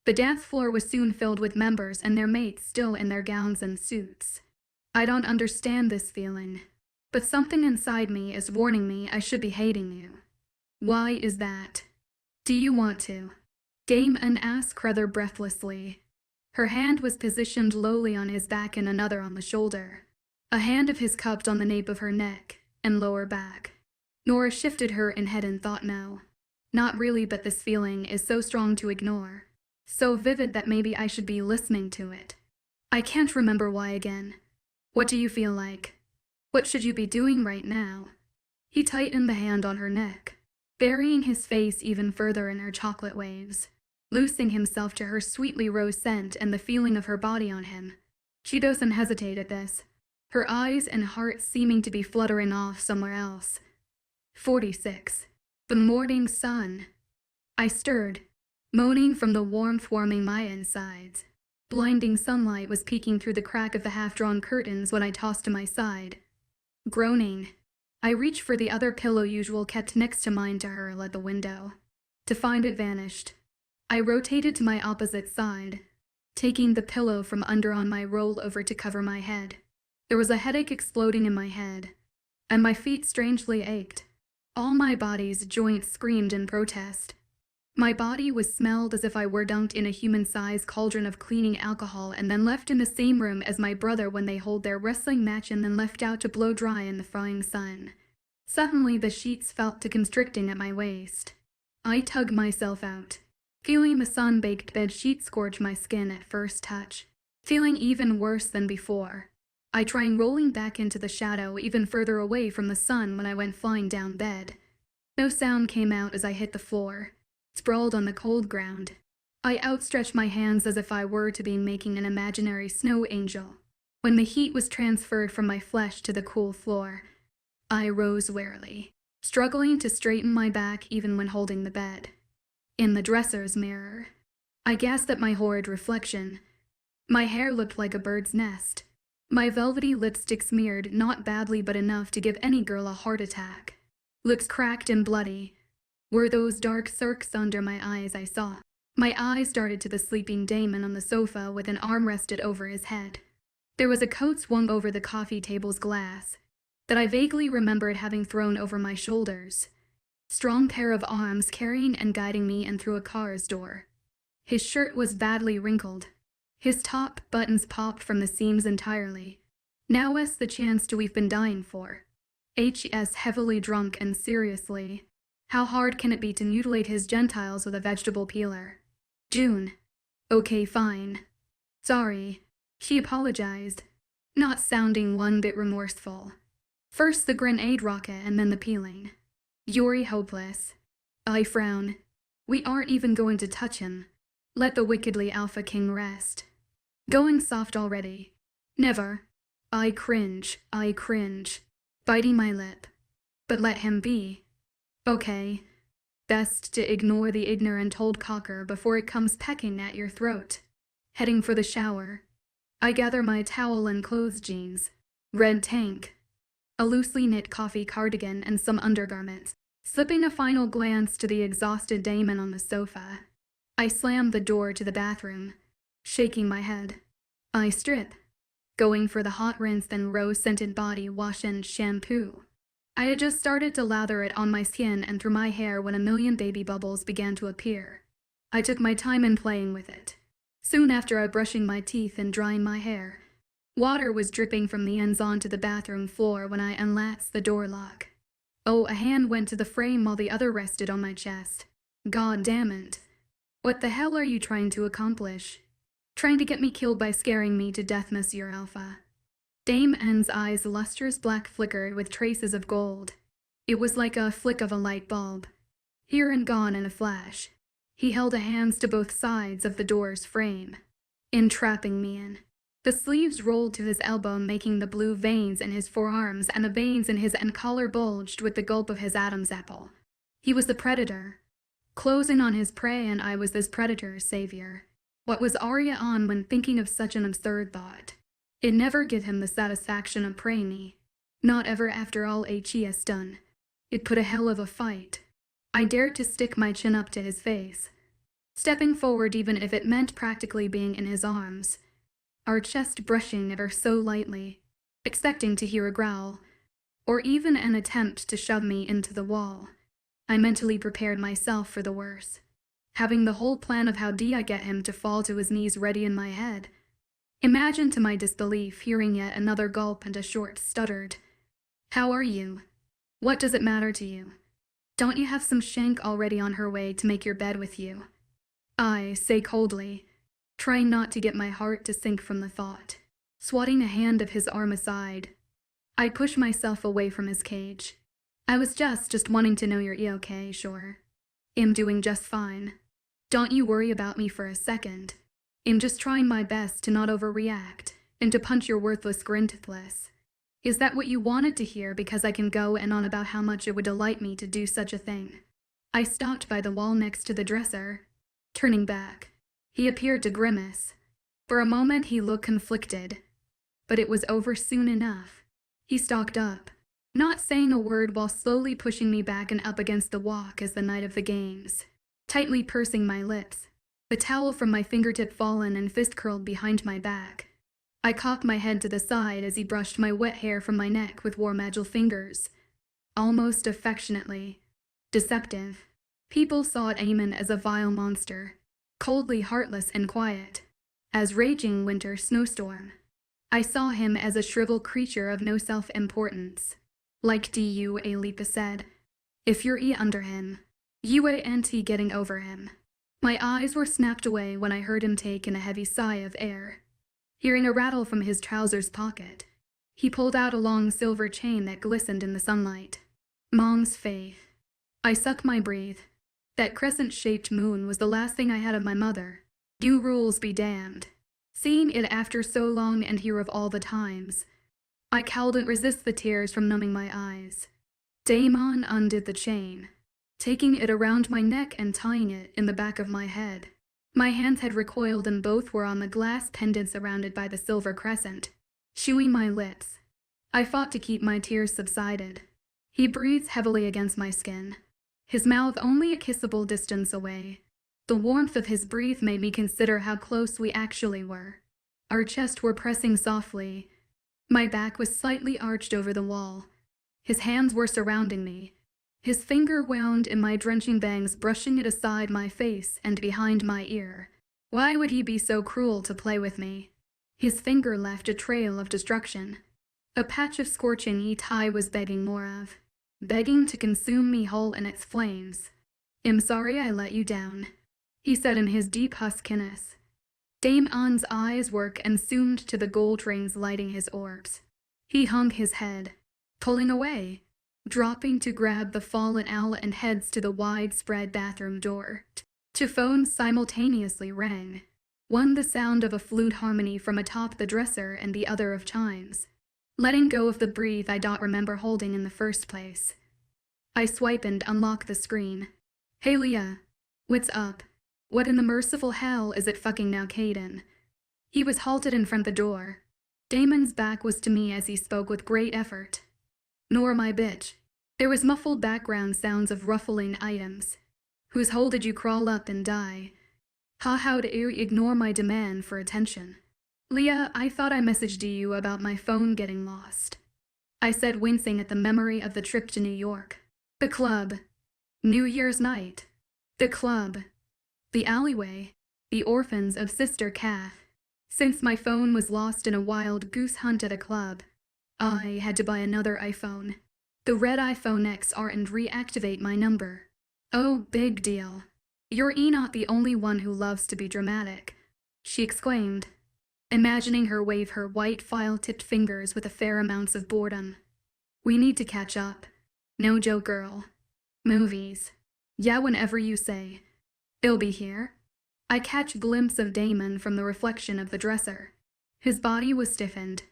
[SPEAKER 1] The dance floor was soon filled with members and their mates still in their gowns and suits. I don't understand this feeling, but something inside me is warning me I should be hating you. Why is that? Do you want to? Dame Anne asked rather breathlessly. Her hand was positioned lowly on his back and another on the shoulder. A hand of his cupped on the nape of her neck and lower back. Nora shifted her in head and thought now. Not really, but this feeling is so strong to ignore. So vivid that maybe I should be listening to it. I can't remember why again. What do you feel like? What should you be doing right now? He tightened the hand on her neck, burying his face even further in her chocolate waves, loosing himself to her sweetly rose scent and the feeling of her body on him. She doesn't hesitate at this, her eyes and heart seeming to be fluttering off somewhere else. 46. The morning sun. I stirred, moaning from the warmth warming my insides. Blinding sunlight was peeking through the crack of the half-drawn curtains when I tossed to my side. Groaning, I reached for the other pillow usual kept next to mine to hurl at the window. To find it vanished. I rotated to my opposite side, taking the pillow from under on my roll over to cover my head. There was a headache exploding in my head, and my feet strangely ached. All my body's joints screamed in protest. My body was smelled as if I were dunked in a human-sized cauldron of cleaning alcohol and then left in the same room as my brother when they hold their wrestling match and then left out to blow dry in the frying sun. Suddenly the sheets felt to constricting at my waist. I tugged myself out, feeling the sun-baked bed sheet scorch my skin at first touch, feeling even worse than before. I tried rolling back into the shadow even further away from the sun when I went flying down bed. No sound came out as I hit the floor, sprawled on the cold ground. I outstretched my hands as if I were to be making an imaginary snow angel. When the heat was transferred from my flesh to the cool floor, I rose warily, struggling to straighten my back even when holding the bed. In the dresser's mirror, I gasped at my horrid reflection. My hair looked like a bird's nest. My velvety lipstick smeared not badly but enough to give any girl a heart attack. Lips cracked and bloody. Were those dark cirques under my eyes I saw. My eyes darted to the sleeping Damon on the sofa with an arm rested over his head. There was a coat swung over the coffee table's glass that I vaguely remembered having thrown over my shoulders. Strong pair of arms carrying and guiding me in through a car's door. His shirt was badly wrinkled. His top buttons popped from the seams entirely. Now was the chance we've been dying for. H.S. heavily drunk and seriously. How hard can it be to mutilate his Gentiles with a vegetable peeler? June. Okay, fine. Sorry. She apologized, not sounding one bit remorseful. First the grenade rocket and then the peeling. You're hopeless. I frown. We aren't even going to touch him. Let the wickedly Alpha King rest. Going soft already. Never. I cringe, biting my lip. But let him be. Okay. Best to ignore the ignorant old cocker before it comes pecking at your throat. Heading for the shower. I gather my towel and clothes jeans. Red tank. A loosely knit coffee cardigan and some undergarments. Slipping a final glance to the exhausted Damon on the sofa. I slammed the door to the bathroom, shaking my head. I strip, going for the hot rinse then rose-scented body wash and shampoo. I had just started to lather it on my skin and through my hair when a million baby bubbles began to appear. I took my time in playing with it. Soon after I brushing my teeth and drying my hair. Water was dripping from the ends onto the bathroom floor when I unlatched the door lock. Oh, a hand went to the frame while the other rested on my chest. God damn it. What the hell are you trying to accomplish? Trying to get me killed by scaring me to death, Monsieur Alpha. Dame Anne's eyes' lustrous black flickered with traces of gold. It was like a flick of a light bulb. Here and gone in a flash. He held a hands to both sides of the door's frame, entrapping me in. The sleeves rolled to his elbow, making the blue veins in his forearms and the veins in his end collar bulged with the gulp of his Adam's apple. He was the predator, closing on his prey, and I was this predator's savior. What was Arya on when thinking of such an absurd thought? It never give him the satisfaction of preying me. Not ever after all H.E.S. done. It put a hell of a fight. I dared to stick my chin up to his face, stepping forward even if it meant practically being in his arms. Our chest brushing ever so lightly, expecting to hear a growl, or even an attempt to shove me into the wall. I mentally prepared myself for the worst. having the whole plan of how I get him to fall to his knees ready in my head. Imagine to my disbelief hearing yet another gulp and a short stuttered, "How are you? What does it matter to you? Don't you have some shank already on her way to make your bed with you?" I say coldly, trying not to get my heart to sink from the thought. Swatting a hand of his arm aside, I push myself away from his cage. "I was just wanting to know you're okay, sure. I'm doing just fine. Don't you worry about me for a second. I'm just trying my best to not overreact and to punch your worthless grin toothless. Is that what you wanted to hear because I can go and on about how much it would delight me to do such a thing?" I stopped by the wall next to the dresser, turning back. He appeared to grimace. For a moment he looked conflicted, but it was over soon enough. He stalked up, not saying a word while slowly pushing me back and up against the walk as the night of the games, tightly pursing my lips, the towel from my fingertip fallen and fist curled behind my back. I cocked my head to the side as he brushed my wet hair from my neck with warm agile fingers, almost affectionately. Deceptive. People saw Eamon as a vile monster, coldly heartless and quiet, as raging winter snowstorm. I saw him as a shriveled creature of no self-importance. Like Du Alipa said, "If you're under him, you ain't getting over him." My eyes were snapped away when I heard him take in a heavy sigh of air. Hearing a rattle from his trousers pocket, he pulled out a long silver chain that glistened in the sunlight. Mom's faith. I sucked my breath. That crescent-shaped moon was the last thing I had of my mother. You rules be damned. Seeing it after so long and here of all the times, I couldn't resist the tears from numbing my eyes. Damon undid the chain, taking it around my neck and tying it in the back of my head. My hands had recoiled and both were on the glass pendant surrounded by the silver crescent, chewing my lips. I fought to keep my tears subsided. He breathed heavily against my skin, his mouth only a kissable distance away. The warmth of his breath made me consider how close we actually were. Our chests were pressing softly. My back was slightly arched over the wall. His hands were surrounding me. His finger wound in my drenching bangs, brushing it aside my face and behind my ear. Why would he be so cruel to play with me? His finger left a trail of destruction. A patch of scorching heat I was begging more of. Begging to consume me whole in its flames. "I'm sorry I let you down," he said in his deep huskiness. Damon's eyes were consumed to the gold rings lighting his orbs. He hung his head, pulling away, dropping to grab the fallen owl and heads to the widespread bathroom door. Two phones simultaneously rang, one the sound of a flute harmony from atop the dresser and the other of chimes. Letting go of the breath I don't remember holding in the first place, I swipe and unlock the screen. "Hey Leah, what's up? What in the merciful hell is it fucking now, Caden?" He was halted in front of the door. Damon's back was to me as he spoke with great effort. "Nora, my bitch." There was muffled background sounds of ruffling items. "Whose hole did you crawl up and die? How dare you ignore my demand for attention?" "Leah, I thought I messaged you about my phone getting lost," I said, wincing at the memory of the trip to New York. The club. New Year's night. The club. The alleyway. The orphans of Sister Kath. Since my phone was lost in a wild goose hunt at a club, I had to buy another iPhone. The red iPhone XR and reactivate my number. "Oh, big deal. You're not the only one who loves to be dramatic," she exclaimed, imagining her wave her white file-tipped fingers with a fair amounts of boredom. "We need to catch up. No joke, girl. Movies. Yeah, whenever you say. They'll be here." I catch a glimpse of Damon from the reflection of the dresser. His body was stiffened,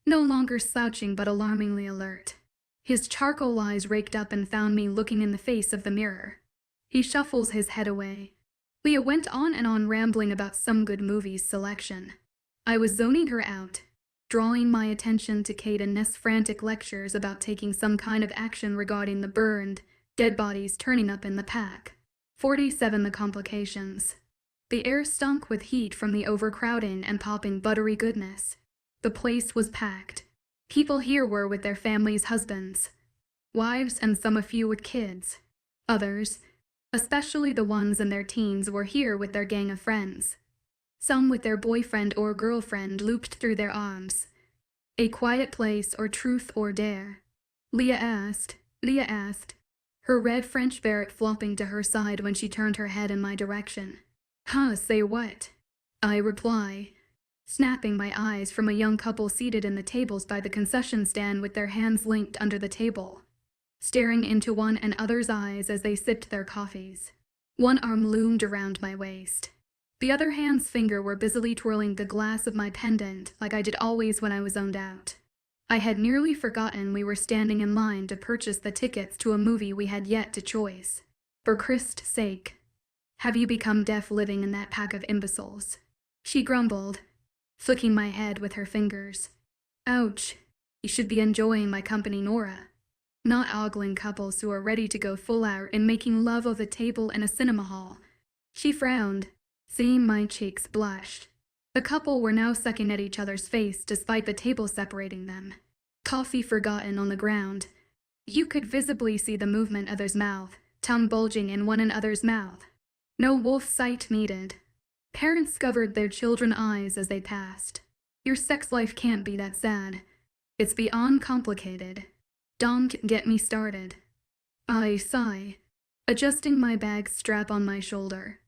[SPEAKER 1] no longer slouching but alarmingly alert. His charcoal eyes raked up and found me looking in the face of the mirror. He shuffles his head away. Leah went on and on rambling about some good movies selection. I was zoning her out, drawing my attention to Kate and Ness' frantic lectures about taking some kind of action regarding the burned, dead bodies turning up in the pack. 47 The complications. The air stunk with heat from the overcrowding and popping buttery goodness. The place was packed. People here were with their families' husbands, wives, and some a few with kids. Others, especially the ones in their teens were here with their gang of friends. Some with their boyfriend or girlfriend looped through their arms. A quiet place or truth or dare? Leah asked, her red French beret flopping to her side when she turned her head in my direction. Huh, say what? I reply, snapping my eyes from a young couple seated in the tables by the concession stand with their hands linked under the table, staring into one another's eyes as they sipped their coffees. One arm loomed around my waist. The other hand's finger were busily twirling the glass of my pendant like I did always when I was zoned out. I had nearly forgotten we were standing in line to purchase the tickets to a movie we had yet to choice. For Christ's sake, have you become deaf living in that pack of imbeciles? She grumbled, flicking my head with her fingers. Ouch, you should be enjoying my company, Nora. Not ogling couples who are ready to go full out in making love of a table in a cinema hall. She frowned, seeing my cheeks blush. The couple were now sucking at each other's face despite the table separating them. Coffee forgotten on the ground. You could visibly see the movement of his mouth, tongue bulging in one another's mouth. No wolf sight needed. Parents covered their children's eyes as they passed. Your sex life can't be that sad. It's beyond complicated. Don't get me started. I sigh, adjusting my bag strap on my shoulder.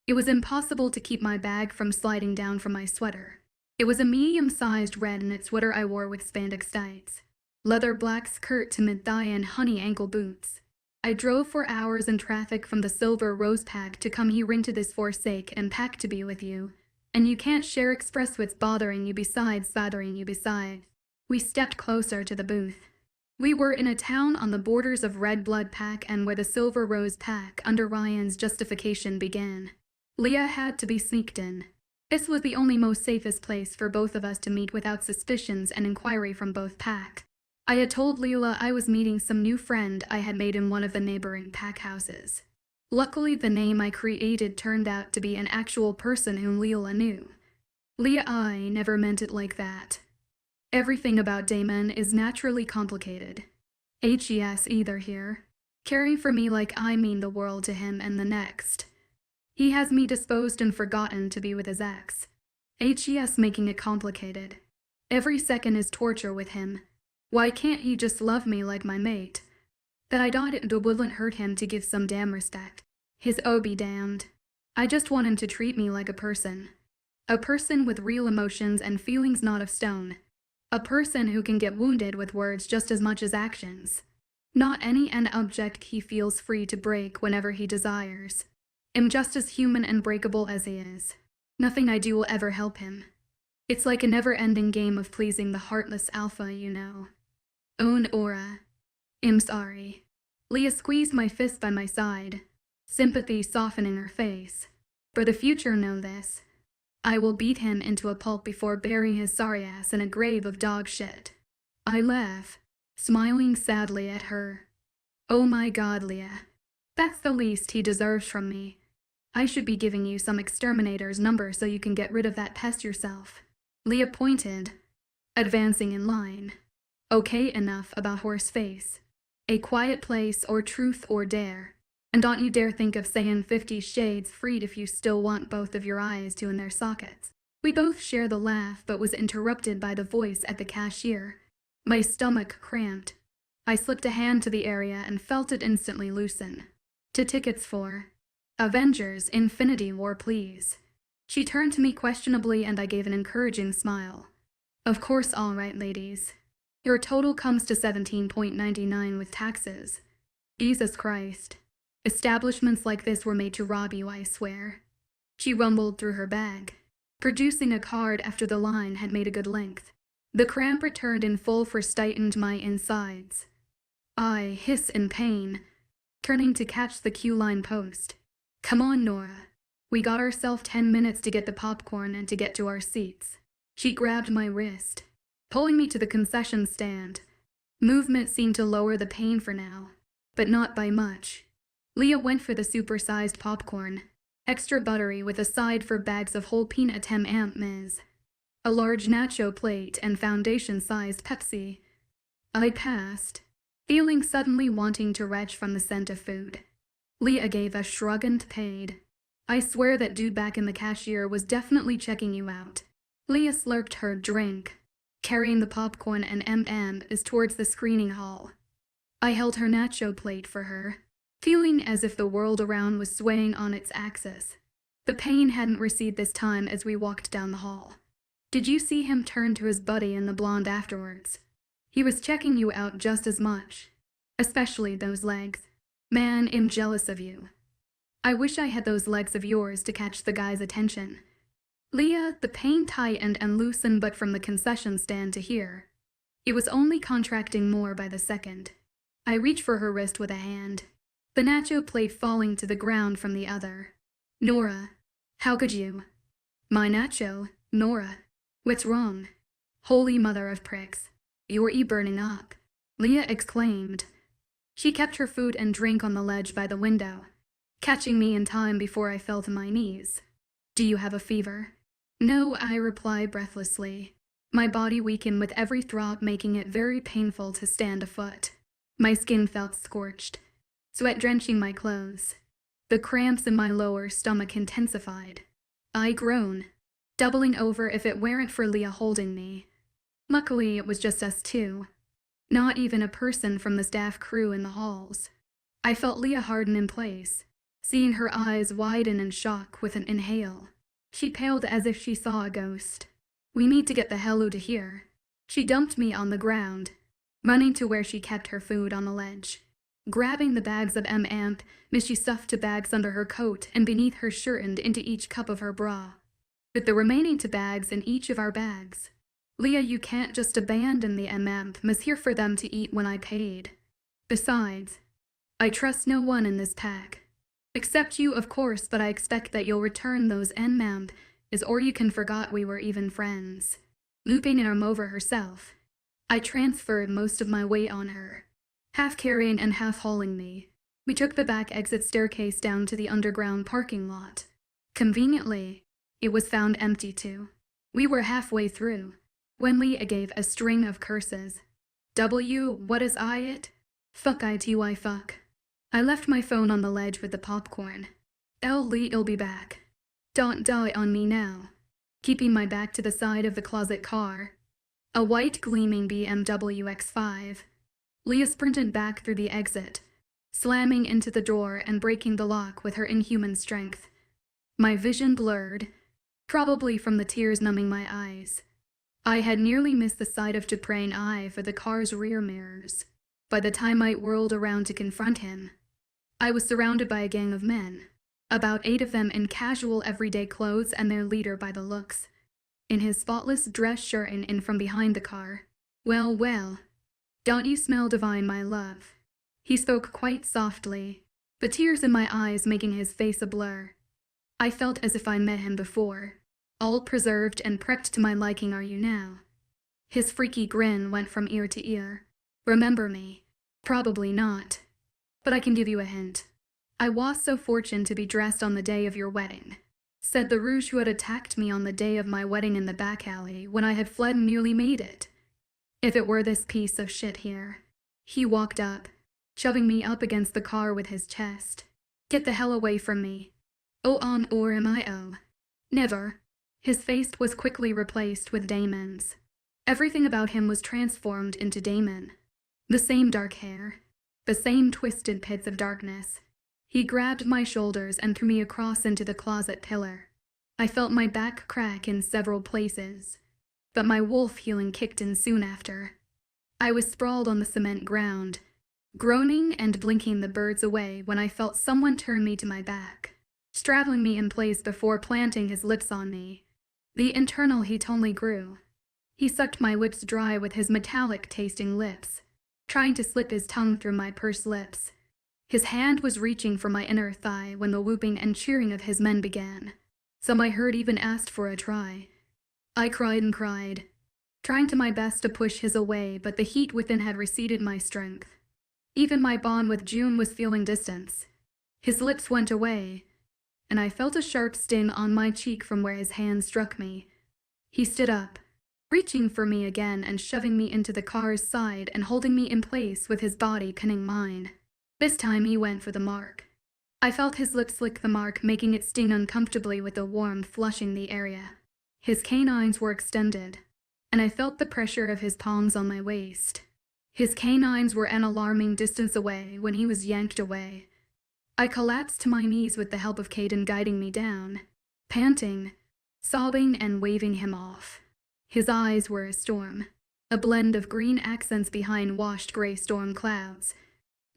[SPEAKER 1] It was impossible to keep my bag from sliding down from my sweater. It was a medium-sized red knit sweater I wore with spandex tights, leather black skirt to mid-thigh and honey ankle boots. I drove for hours in traffic from the Silver Rose Pack to come here into this forsake and pack to be with you. And you can't share express what's bothering you besides. We stepped closer to the booth. We were in a town on the borders of Red Blood Pack and where the Silver Rose Pack, under Ryan's justification, began. Leah had to be sneaked in. This was the only most safest place for both of us to meet without suspicions and inquiry from both pack. I had told Leela I was meeting some new friend I had made in one of the neighboring pack houses. Luckily, the name I created turned out to be an actual person whom Leela knew. Leah, I never meant it like that. Everything about Damon is naturally complicated. HES either here. Caring for me like I mean the world to him and the next. He has me disposed and forgotten to be with his ex. HES making it complicated. Every second is torture with him. Why can't he just love me like my mate? That I thought it wouldn't hurt him to give some damn respect. His be damned. I just want him to treat me like a person. A person with real emotions and feelings not of stone. A person who can get wounded with words just as much as actions. Not any object he feels free to break whenever he desires. Am just as human and breakable as he is. Nothing I do will ever help him. It's like a never-ending game of pleasing the heartless alpha, you know. Own Nora. I'm sorry. Leah squeezed my fist by my side, sympathy softening her face. For the future, know this. I will beat him into a pulp before burying his sorry ass in a grave of dog shit. I laugh, smiling sadly at her. Oh my God, Leah. That's the least he deserves from me. I should be giving you some exterminator's number so you can get rid of that pest yourself. Leah pointed, advancing in line. Okay, enough about Horseface. A quiet place or truth or dare. And don't you dare think of saying 50 Shades Freed if you still want both of your eyes to in their sockets. We both share the laugh but was interrupted by the voice at the cashier. My stomach cramped. I slipped a hand to the area and felt it instantly loosen. To tickets for Avengers Infinity War, please. She turned to me questionably and I gave an encouraging smile. Of course, all right, ladies. Your total comes to $17.99 with taxes. Jesus Christ. Establishments like this were made to rob you, I swear. She rumbled through her bag, producing a card after the line had made a good length. The cramp returned in full for stightened my insides. I hiss in pain, turning to catch the queue line post. Come on, Nora. We got ourselves 10 minutes to get the popcorn and to get to our seats. She grabbed my wrist, pulling me to the concession stand. Movement seemed to lower the pain for now, but not by much. Leah went for the super-sized popcorn, extra buttery with a side for bags of whole peanut M&Ms, a large nacho plate, and foundation-sized Pepsi. I passed, feeling suddenly wanting to retch from the scent of food. Leah gave a shrug and paid. I swear that dude back in the cashier was definitely checking you out. Leah slurped her drink, carrying the popcorn and M&Ms towards the screening hall. I held her nacho plate for her, feeling as if the world around was swaying on its axis. The pain hadn't receded this time as we walked down the hall. Did you see him turn to his buddy in the blonde afterwards? He was checking you out just as much. Especially those legs. Man, I'm jealous of you. I wish I had those legs of yours to catch the guy's attention. Leah, the pain tightened and loosened but from the concession stand to here. It was only contracting more by the second. I reached for her wrist with a hand, the nacho plate falling to the ground from the other. Nora, how could you? My nacho, Nora. What's wrong? Holy mother of pricks. You're burning up, Leah exclaimed. She kept her food and drink on the ledge by the window, catching me in time before I fell to my knees. Do you have a fever? No, I replied breathlessly. My body weakened with every throb, making it very painful to stand afoot. My skin felt scorched, sweat drenching my clothes. The cramps in my lower stomach intensified. I groaned, doubling over if it weren't for Leah holding me. Luckily, it was just us two. Not even a person from the staff crew in the halls. I felt Leah harden in place, seeing her eyes widen in shock with an inhale. She paled as if she saw a ghost. We need to get the hell out of here. She dumped me on the ground, running to where she kept her food on the ledge. Grabbing the bags of M&Ms, she stuffed two bags under her coat and beneath her shirt and into each cup of her bra, with the remaining two bags in each of our bags. Leah, you can't just abandon the M&Ms here for them to eat when I paid. Besides, I trust no one in this pack. Except you, of course, but I expect that you'll return those M&Ms or you can forget we were even friends. Looping an arm over herself, I transferred most of my weight on her, half carrying and half hauling me. We took the back exit staircase down to the underground parking lot. Conveniently, it was found empty too. We were halfway through when Leah gave a string of curses. What is it? Fuck ity fuck. I left my phone on the ledge with the popcorn. Leah'll be back. Don't die on me now. Keeping my back to the side of the closet car, a white gleaming BMW X5. Leah sprinted back through the exit, slamming into the door and breaking the lock with her inhuman strength. My vision blurred, probably from the tears numbing my eyes. I had nearly missed the sight of Dupray's eye for the car's rear mirrors. By the time I whirled around to confront him, I was surrounded by a gang of men, about 8 of them in casual everyday clothes and their leader by the looks, in his spotless dress shirt and in from behind the car. Well, don't you smell divine, my love? He spoke quite softly, the tears in my eyes making his face a blur. I felt as if I met him before. All preserved and prepped to my liking are you now? His freaky grin went from ear to ear. Remember me? Probably not. But I can give you a hint. I was so fortunate to be dressed on the day of your wedding, said the rouge who had attacked me on the day of my wedding in the back alley when I had fled and nearly made it. If it were this piece of shit here. He walked up, shoving me up against the car with his chest. Get the hell away from me. On or am I? Never. His face was quickly replaced with Damon's. Everything about him was transformed into Damon. The same dark hair, the same twisted pits of darkness. He grabbed my shoulders and threw me across into the closet pillar. I felt my back crack in several places, but my wolf healing kicked in soon after. I was sprawled on the cement ground, groaning and blinking the birds away when I felt someone turn me to my back, straddling me in place before planting his lips on me. The internal heat only grew. He sucked my lips dry with his metallic-tasting lips, trying to slip his tongue through my pursed lips. His hand was reaching for my inner thigh when the whooping and cheering of his men began. Some I heard even asked for a try. I cried and cried, trying to my best to push his away, but the heat within had receded my strength. Even my bond with June was feeling distance. His lips went away, and I felt a sharp sting on my cheek from where his hand struck me. He stood up, reaching for me again and shoving me into the car's side and holding me in place with his body pinning mine. This time he went for the mark. I felt his lips lick the mark, making it sting uncomfortably with the warmth flushing the area. His canines were extended, and I felt the pressure of his palms on my waist. His canines were an alarming distance away when he was yanked away. I collapsed to my knees with the help of Caden guiding me down, panting, sobbing and waving him off. His eyes were a storm, a blend of green accents behind washed gray storm clouds,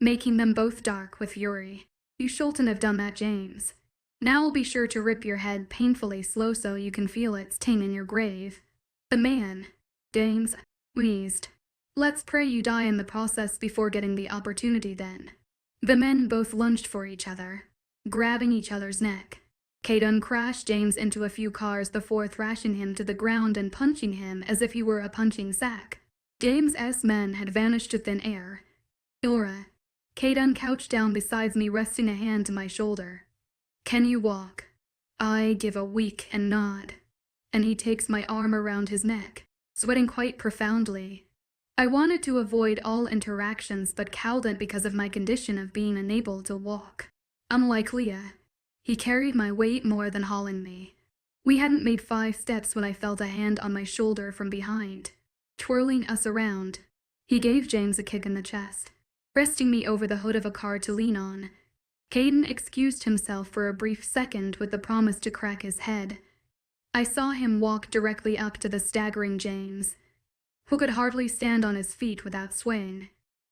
[SPEAKER 1] making them both dark with fury. You shouldn't have done that, James. Now I'll be sure to rip your head painfully slow so you can feel its sting in your grave. The man, James, wheezed. Let's pray you die in the process before getting the opportunity then. The men both lunged for each other, grabbing each other's neck. Caden crashed James into a few cars before thrashing him to the ground and punching him as if he were a punching sack. James's men had vanished to thin air. Nora, Caden couched down beside me, resting a hand to my shoulder. Can you walk? I give a weak and nod, and he takes my arm around his neck, sweating quite profoundly. I wanted to avoid all interactions but couldn't because of my condition of being unable to walk. Unlike Leah, he carried my weight more than hauling me. We hadn't made 5 steps when I felt a hand on my shoulder from behind, twirling us around. He gave James a kick in the chest, resting me over the hood of a car to lean on. Caden excused himself for a brief second with the promise to crack his head. I saw him walk directly up to the staggering James, who could hardly stand on his feet without swaying,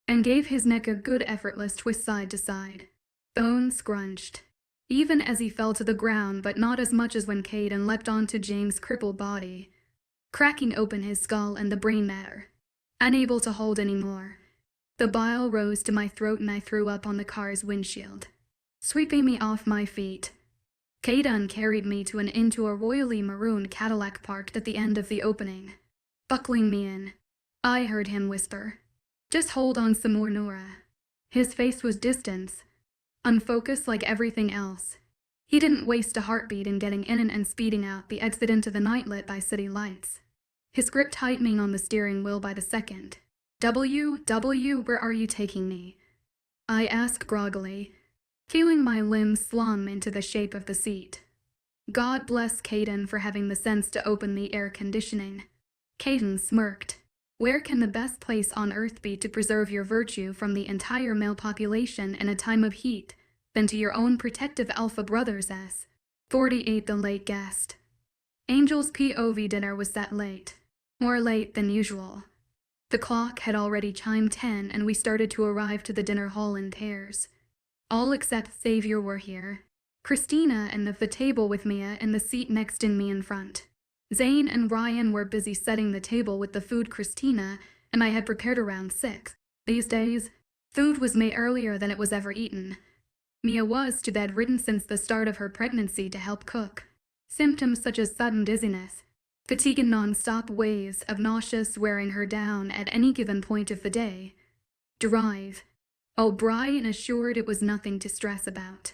[SPEAKER 1] and gave his neck a good effortless twist side to side. Bones scrunched, even as he fell to the ground, but not as much as when Caden leapt onto James' crippled body, cracking open his skull and the brain matter. Unable to hold any more, the bile rose to my throat and I threw up on the car's windshield, sweeping me off my feet. Caden carried me into a royally maroon Cadillac parked at the end of the opening. Buckling me in, I heard him whisper, "Just hold on some more, Nora." His face was distance, unfocused like everything else. He didn't waste a heartbeat in getting in and speeding out the exit into the night lit by city lights, his grip tightening on the steering wheel by the second. W, where are you taking me?" I asked groggily, feeling my limbs slum into the shape of the seat. God bless Caden for having the sense to open the air conditioning. Caden smirked. Where can the best place on earth be to preserve your virtue from the entire male population in a time of heat than to your own protective alpha brothers as 48 the late guest. Angel's POV dinner was that late, more late than usual. The clock had already chimed 10 and we started to arrive to the dinner hall in pairs. All except Xavier were here. Christina and the table with Mia in the seat next to me in front. Zane and Ryan were busy setting the table with the food Christina and I had prepared around 6. These days, food was made earlier than it was ever eaten. Mia was too bedridden since the start of her pregnancy to help cook. Symptoms such as sudden dizziness, fatigue and non-stop waves of nauseous wearing her down at any given point of the day. Drive. O'Brien assured it was nothing to stress about,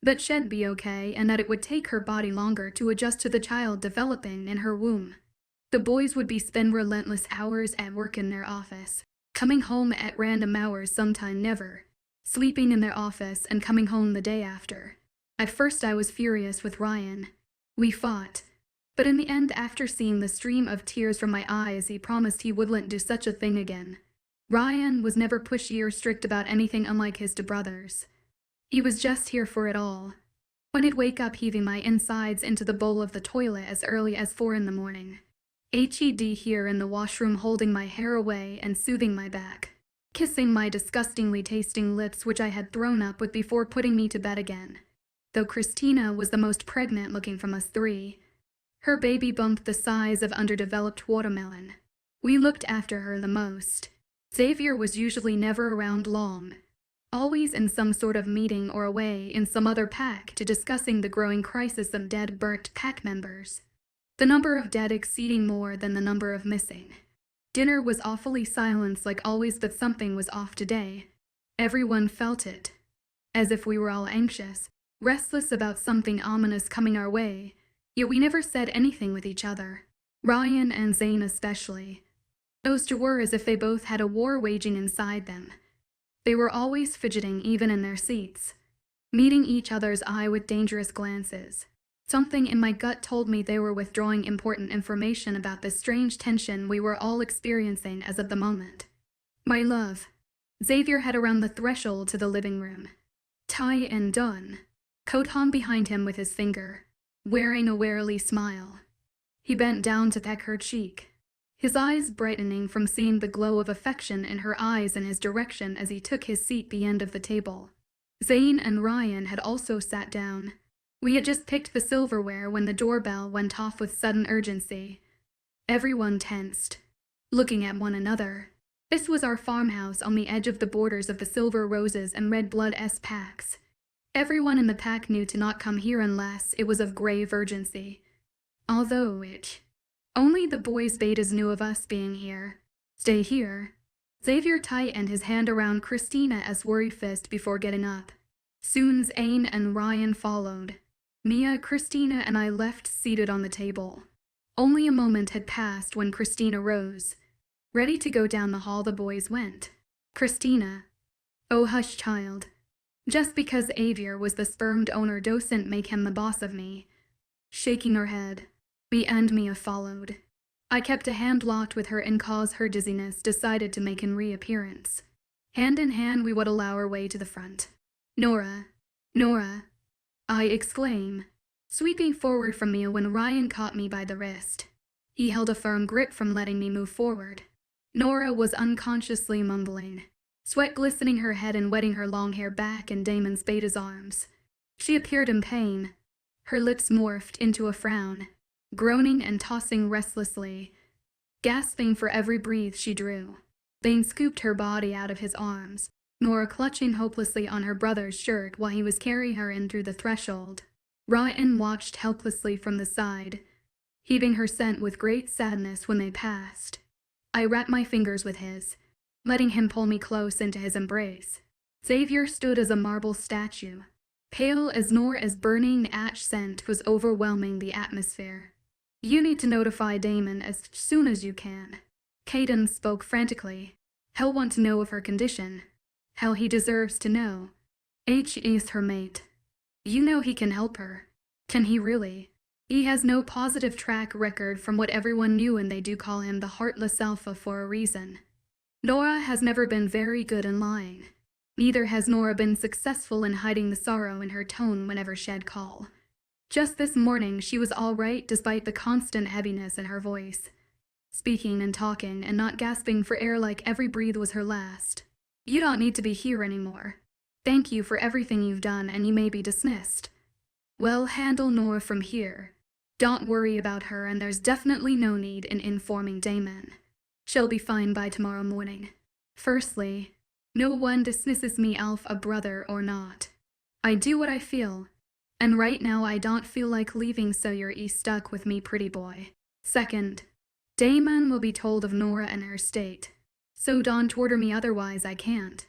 [SPEAKER 1] that she'd be okay and that it would take her body longer to adjust to the child developing in her womb. The boys would spend relentless hours at work in their office, coming home at random hours, sometime never, sleeping in their office and coming home the day after. At first I was furious with Ryan. We fought, but in the end, after seeing the stream of tears from my eyes, he promised he wouldn't do such a thing again. Ryan was never pushy or strict about anything, unlike his two brothers. He was just here for it all. When I'd wake up heaving my insides into the bowl of the toilet as early as 4 in the morning. HED here in the washroom holding my hair away and soothing my back, kissing my disgustingly tasting lips which I had thrown up with before putting me to bed again. Though Christina was the most pregnant looking from us 3. Her baby bumped the size of underdeveloped watermelon. We looked after her the most. Xavier was usually never around long, always in some sort of meeting or away in some other pack to discussing the growing crisis of dead burnt pack members, the number of dead exceeding more than the number of missing. Dinner was awfully silent like always, but something was off today. Everyone felt it, as if we were all anxious, restless about something ominous coming our way, yet we never said anything with each other. Ryan and Zane especially. Those two were as if they both had a war waging inside them. They were always fidgeting even in their seats. meeting each other's eye with dangerous glances. Something in my gut told me they were withdrawing important information about the strange tension we were all experiencing as of the moment. "My love." Xavier head around the threshold to the living room. "Tie and done." Coat hung behind him with his finger, wearing a wearily smile. He bent down to peck her cheek, his eyes brightening from seeing the glow of affection in her eyes in his direction as he took his seat at the end of the table. Zane and Ryan had also sat down. We had just picked the silverware when the doorbell went off with sudden urgency. Everyone tensed, looking at one another. This was our farmhouse on the edge of the borders of the Silver Roses and Red Blood S packs. Everyone in the pack knew to not come here unless it was of grave urgency. Although only the boys' betas knew of us being here. "Stay here." Xavier tightened his hand around Christina as worry fist before getting up. Soon Zane and Ryan followed. Mia, Christina, and I left seated on the table. Only a moment had passed when Christina rose. Ready to go down the hall, the boys went. Christina. "Oh, hush, child. Just because Xavier was the spermed owner doesn't make him the boss of me." Shaking her head, me and Mia followed. I kept a hand locked with her and caused her dizziness decided to make an reappearance. Hand in hand we would allow our way to the front. "Nora. Nora," I exclaimed, sweeping forward from Mia when Ryan caught me by the wrist. He held a firm grip from letting me move forward. Nora was unconsciously mumbling, sweat glistening her head and wetting her long hair back in Damon's beta's arms. She appeared in pain. Her lips morphed into a frown, groaning and tossing restlessly, gasping for every breath she drew. Dane scooped her body out of his arms, Nora clutching hopelessly on her brother's shirt while he was carrying her in through the threshold. Ryan watched helplessly from the side, heaving her scent with great sadness when they passed. I wrapped my fingers with his, letting him pull me close into his embrace. Xavier stood as a marble statue, pale as Nora's burning ash scent was overwhelming the atmosphere. "You need to notify Damon as soon as you can." Caden spoke frantically. "He'll want to know of her condition. How he deserves to know. H is her mate. You know he can help her. Can he really? He has no positive track record from what everyone knew, and they do call him the Heartless Alpha for a reason. Nora has never been very good in lying. Neither has Nora been successful in hiding the sorrow in her tone whenever she'd call. Just this morning she was all right despite the constant heaviness in her voice, speaking and talking and not gasping for air like every breath was her last. You don't need to be here anymore. Thank you for everything you've done, and you may be dismissed. We'll handle Nora from here. Don't worry about her, and there's definitely no need in informing Damon. She'll be fine by tomorrow morning. Firstly, no one dismisses me Alf a brother or not. I do what I feel, and right now I don't feel like leaving, so you're stuck with me, pretty boy. Second, Damon will be told of Nora and her state, so don't order me otherwise, I can't.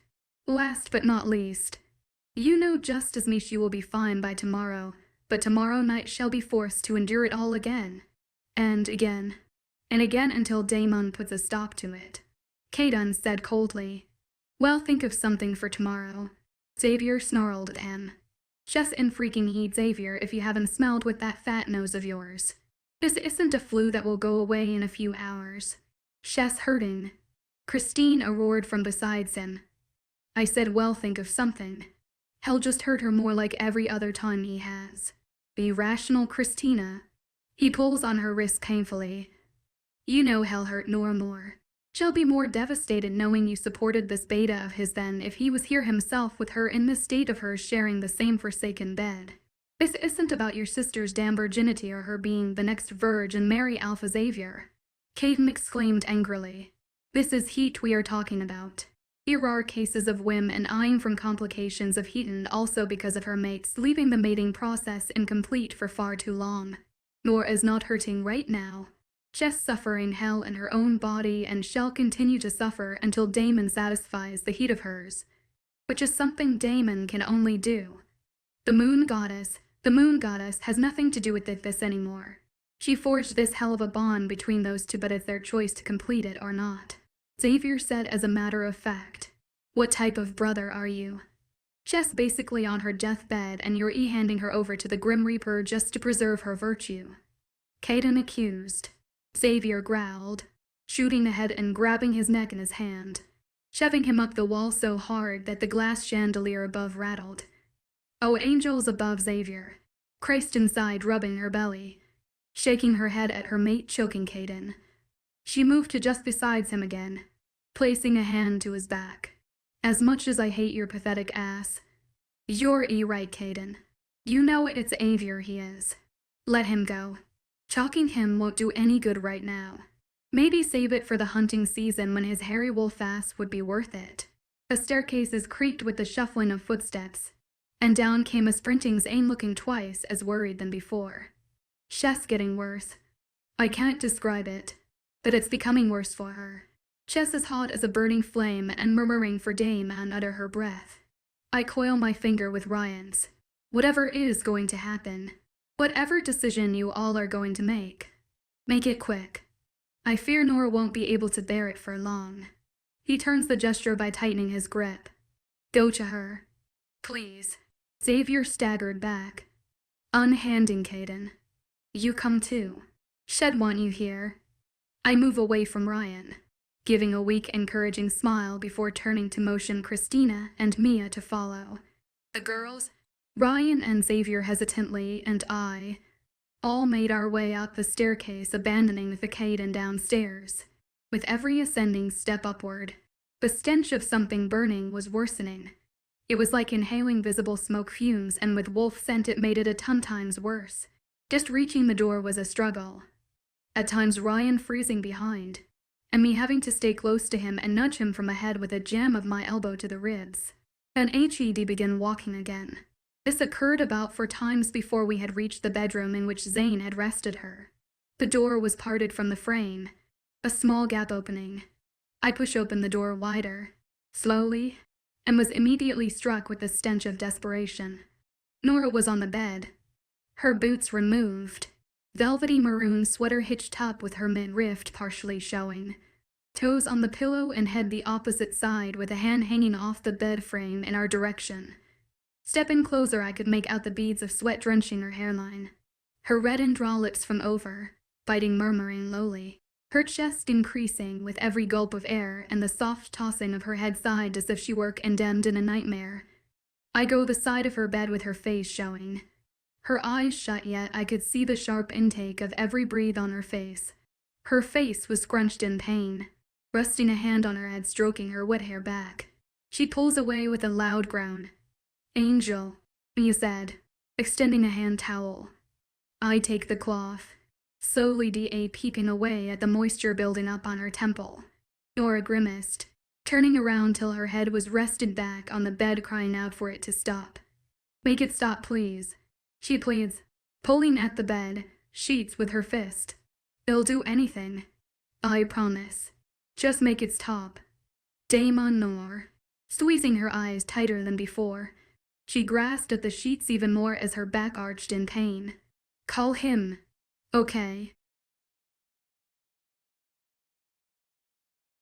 [SPEAKER 1] Last but not least, you know just as me she will be fine by tomorrow, but tomorrow night shall be forced to endure it all again, and again until Damon puts a stop to it. Caden said coldly. Well, think of something for tomorrow. Xavier snarled at him. Just in freaking heat, Xavier, if you haven't smelled with that fat nose of yours. This isn't a flu that will go away in a few hours. Shess hurting. Christine roared from beside him. I said, well, think of something. Hell just hurt her more like every other time he has. Be rational, Christina. He pulls on her wrist painfully. You know hell hurt Nora more. She'll be more devastated knowing you supported this beta of his than if he was here himself with her in this state of hers sharing the same forsaken bed. This isn't about your sister's damn virginity or her being the next Verge and marry Alpha Xavier. Caden exclaimed angrily. This is heat we are talking about. Here are cases of whim and eyeing from complications of heat, and also because of her mates leaving the mating process incomplete for far too long. Nora is not hurting right now. Just suffering hell in her own body and shall continue to suffer until Damon satisfies the heat of hers, which is something Damon can only do. The moon goddess has nothing to do with this anymore. She forged this hell of a bond between those two, but it's their choice to complete it or not. Xavier said as a matter of fact. What type of brother are you? Jess basically on her deathbed and you're handing her over to the Grim Reaper just to preserve her virtue. Caden accused. Xavier growled, shooting ahead and grabbing his neck in his hand, shoving him up the wall so hard that the glass chandelier above rattled. Oh, angels above Xavier. Christ inside rubbing her belly, shaking her head at her mate choking Caden. She moved to just beside him again, placing a hand to his back. As much as I hate your pathetic ass. You're right, Caden. You know it's Xavier he is. Let him go. Chalking him won't do any good right now. Maybe save it for the hunting season when his hairy wolf ass would be worth it. The staircases creaked with the shuffling of footsteps, and down came a sprinting Zane looking twice as worried than before. Shess getting worse. I can't describe it, but it's becoming worse for her. Chest as hot as a burning flame and murmuring for Dame and under her breath. I coil my finger with Ryan's. Whatever is going to happen, whatever decision you all are going to make it quick. I fear Nora won't be able to bear it for long. He turns the gesture by tightening his grip. Go to her. Please. Xavier staggered back, unhanding Caden. You come too. Shed want you here. I move away from Ryan, giving a weak, encouraging smile before turning to motion Christina and Mia to follow. The girls, Ryan and Xavier hesitantly, and I, all made our way out the staircase, abandoning the Caden downstairs. With every ascending step upward, the stench of something burning was worsening. It was like inhaling visible smoke fumes, and with wolf scent it made it a ton times worse. Just reaching the door was a struggle. At times Ryan freezing behind, and me having to stay close to him and nudge him from ahead with a jam of my elbow to the ribs. Then HED began walking again. This occurred about 4 times before we had reached the bedroom in which Zane had rested her. The door was parted from the frame, a small gap opening. I push open the door wider, slowly, and was immediately struck with the stench of desperation. Nora was on the bed, her boots removed, velvety maroon sweater hitched up with her midriff partially showing, toes on the pillow and head the opposite side with a hand hanging off the bed frame in our direction. Stepping closer, I could make out the beads of sweat drenching her hairline. Her reddened raw lips from over, biting, murmuring lowly. Her chest increasing with every gulp of air and the soft tossing of her head side as if she were condemned in a nightmare. I go the side of her bed with her face showing. Her eyes shut, yet I could see the sharp intake of every breath on her face. Her face was scrunched in pain, resting a hand on her head stroking her wet hair back. She pulls away with a loud groan. Angel, Mia said, extending a hand towel. I take the cloth, slowly peeping away at the moisture building up on her temple. Nora grimaced, turning around till her head was rested back on the bed, crying out for it to stop. Make it stop, please, she pleads, pulling at the bed sheets with her fist. They'll do anything. I promise. Just make it stop. Dame on Nora, squeezing her eyes tighter than before. She grasped at the sheets even more as her back arched in pain. Call him. Okay.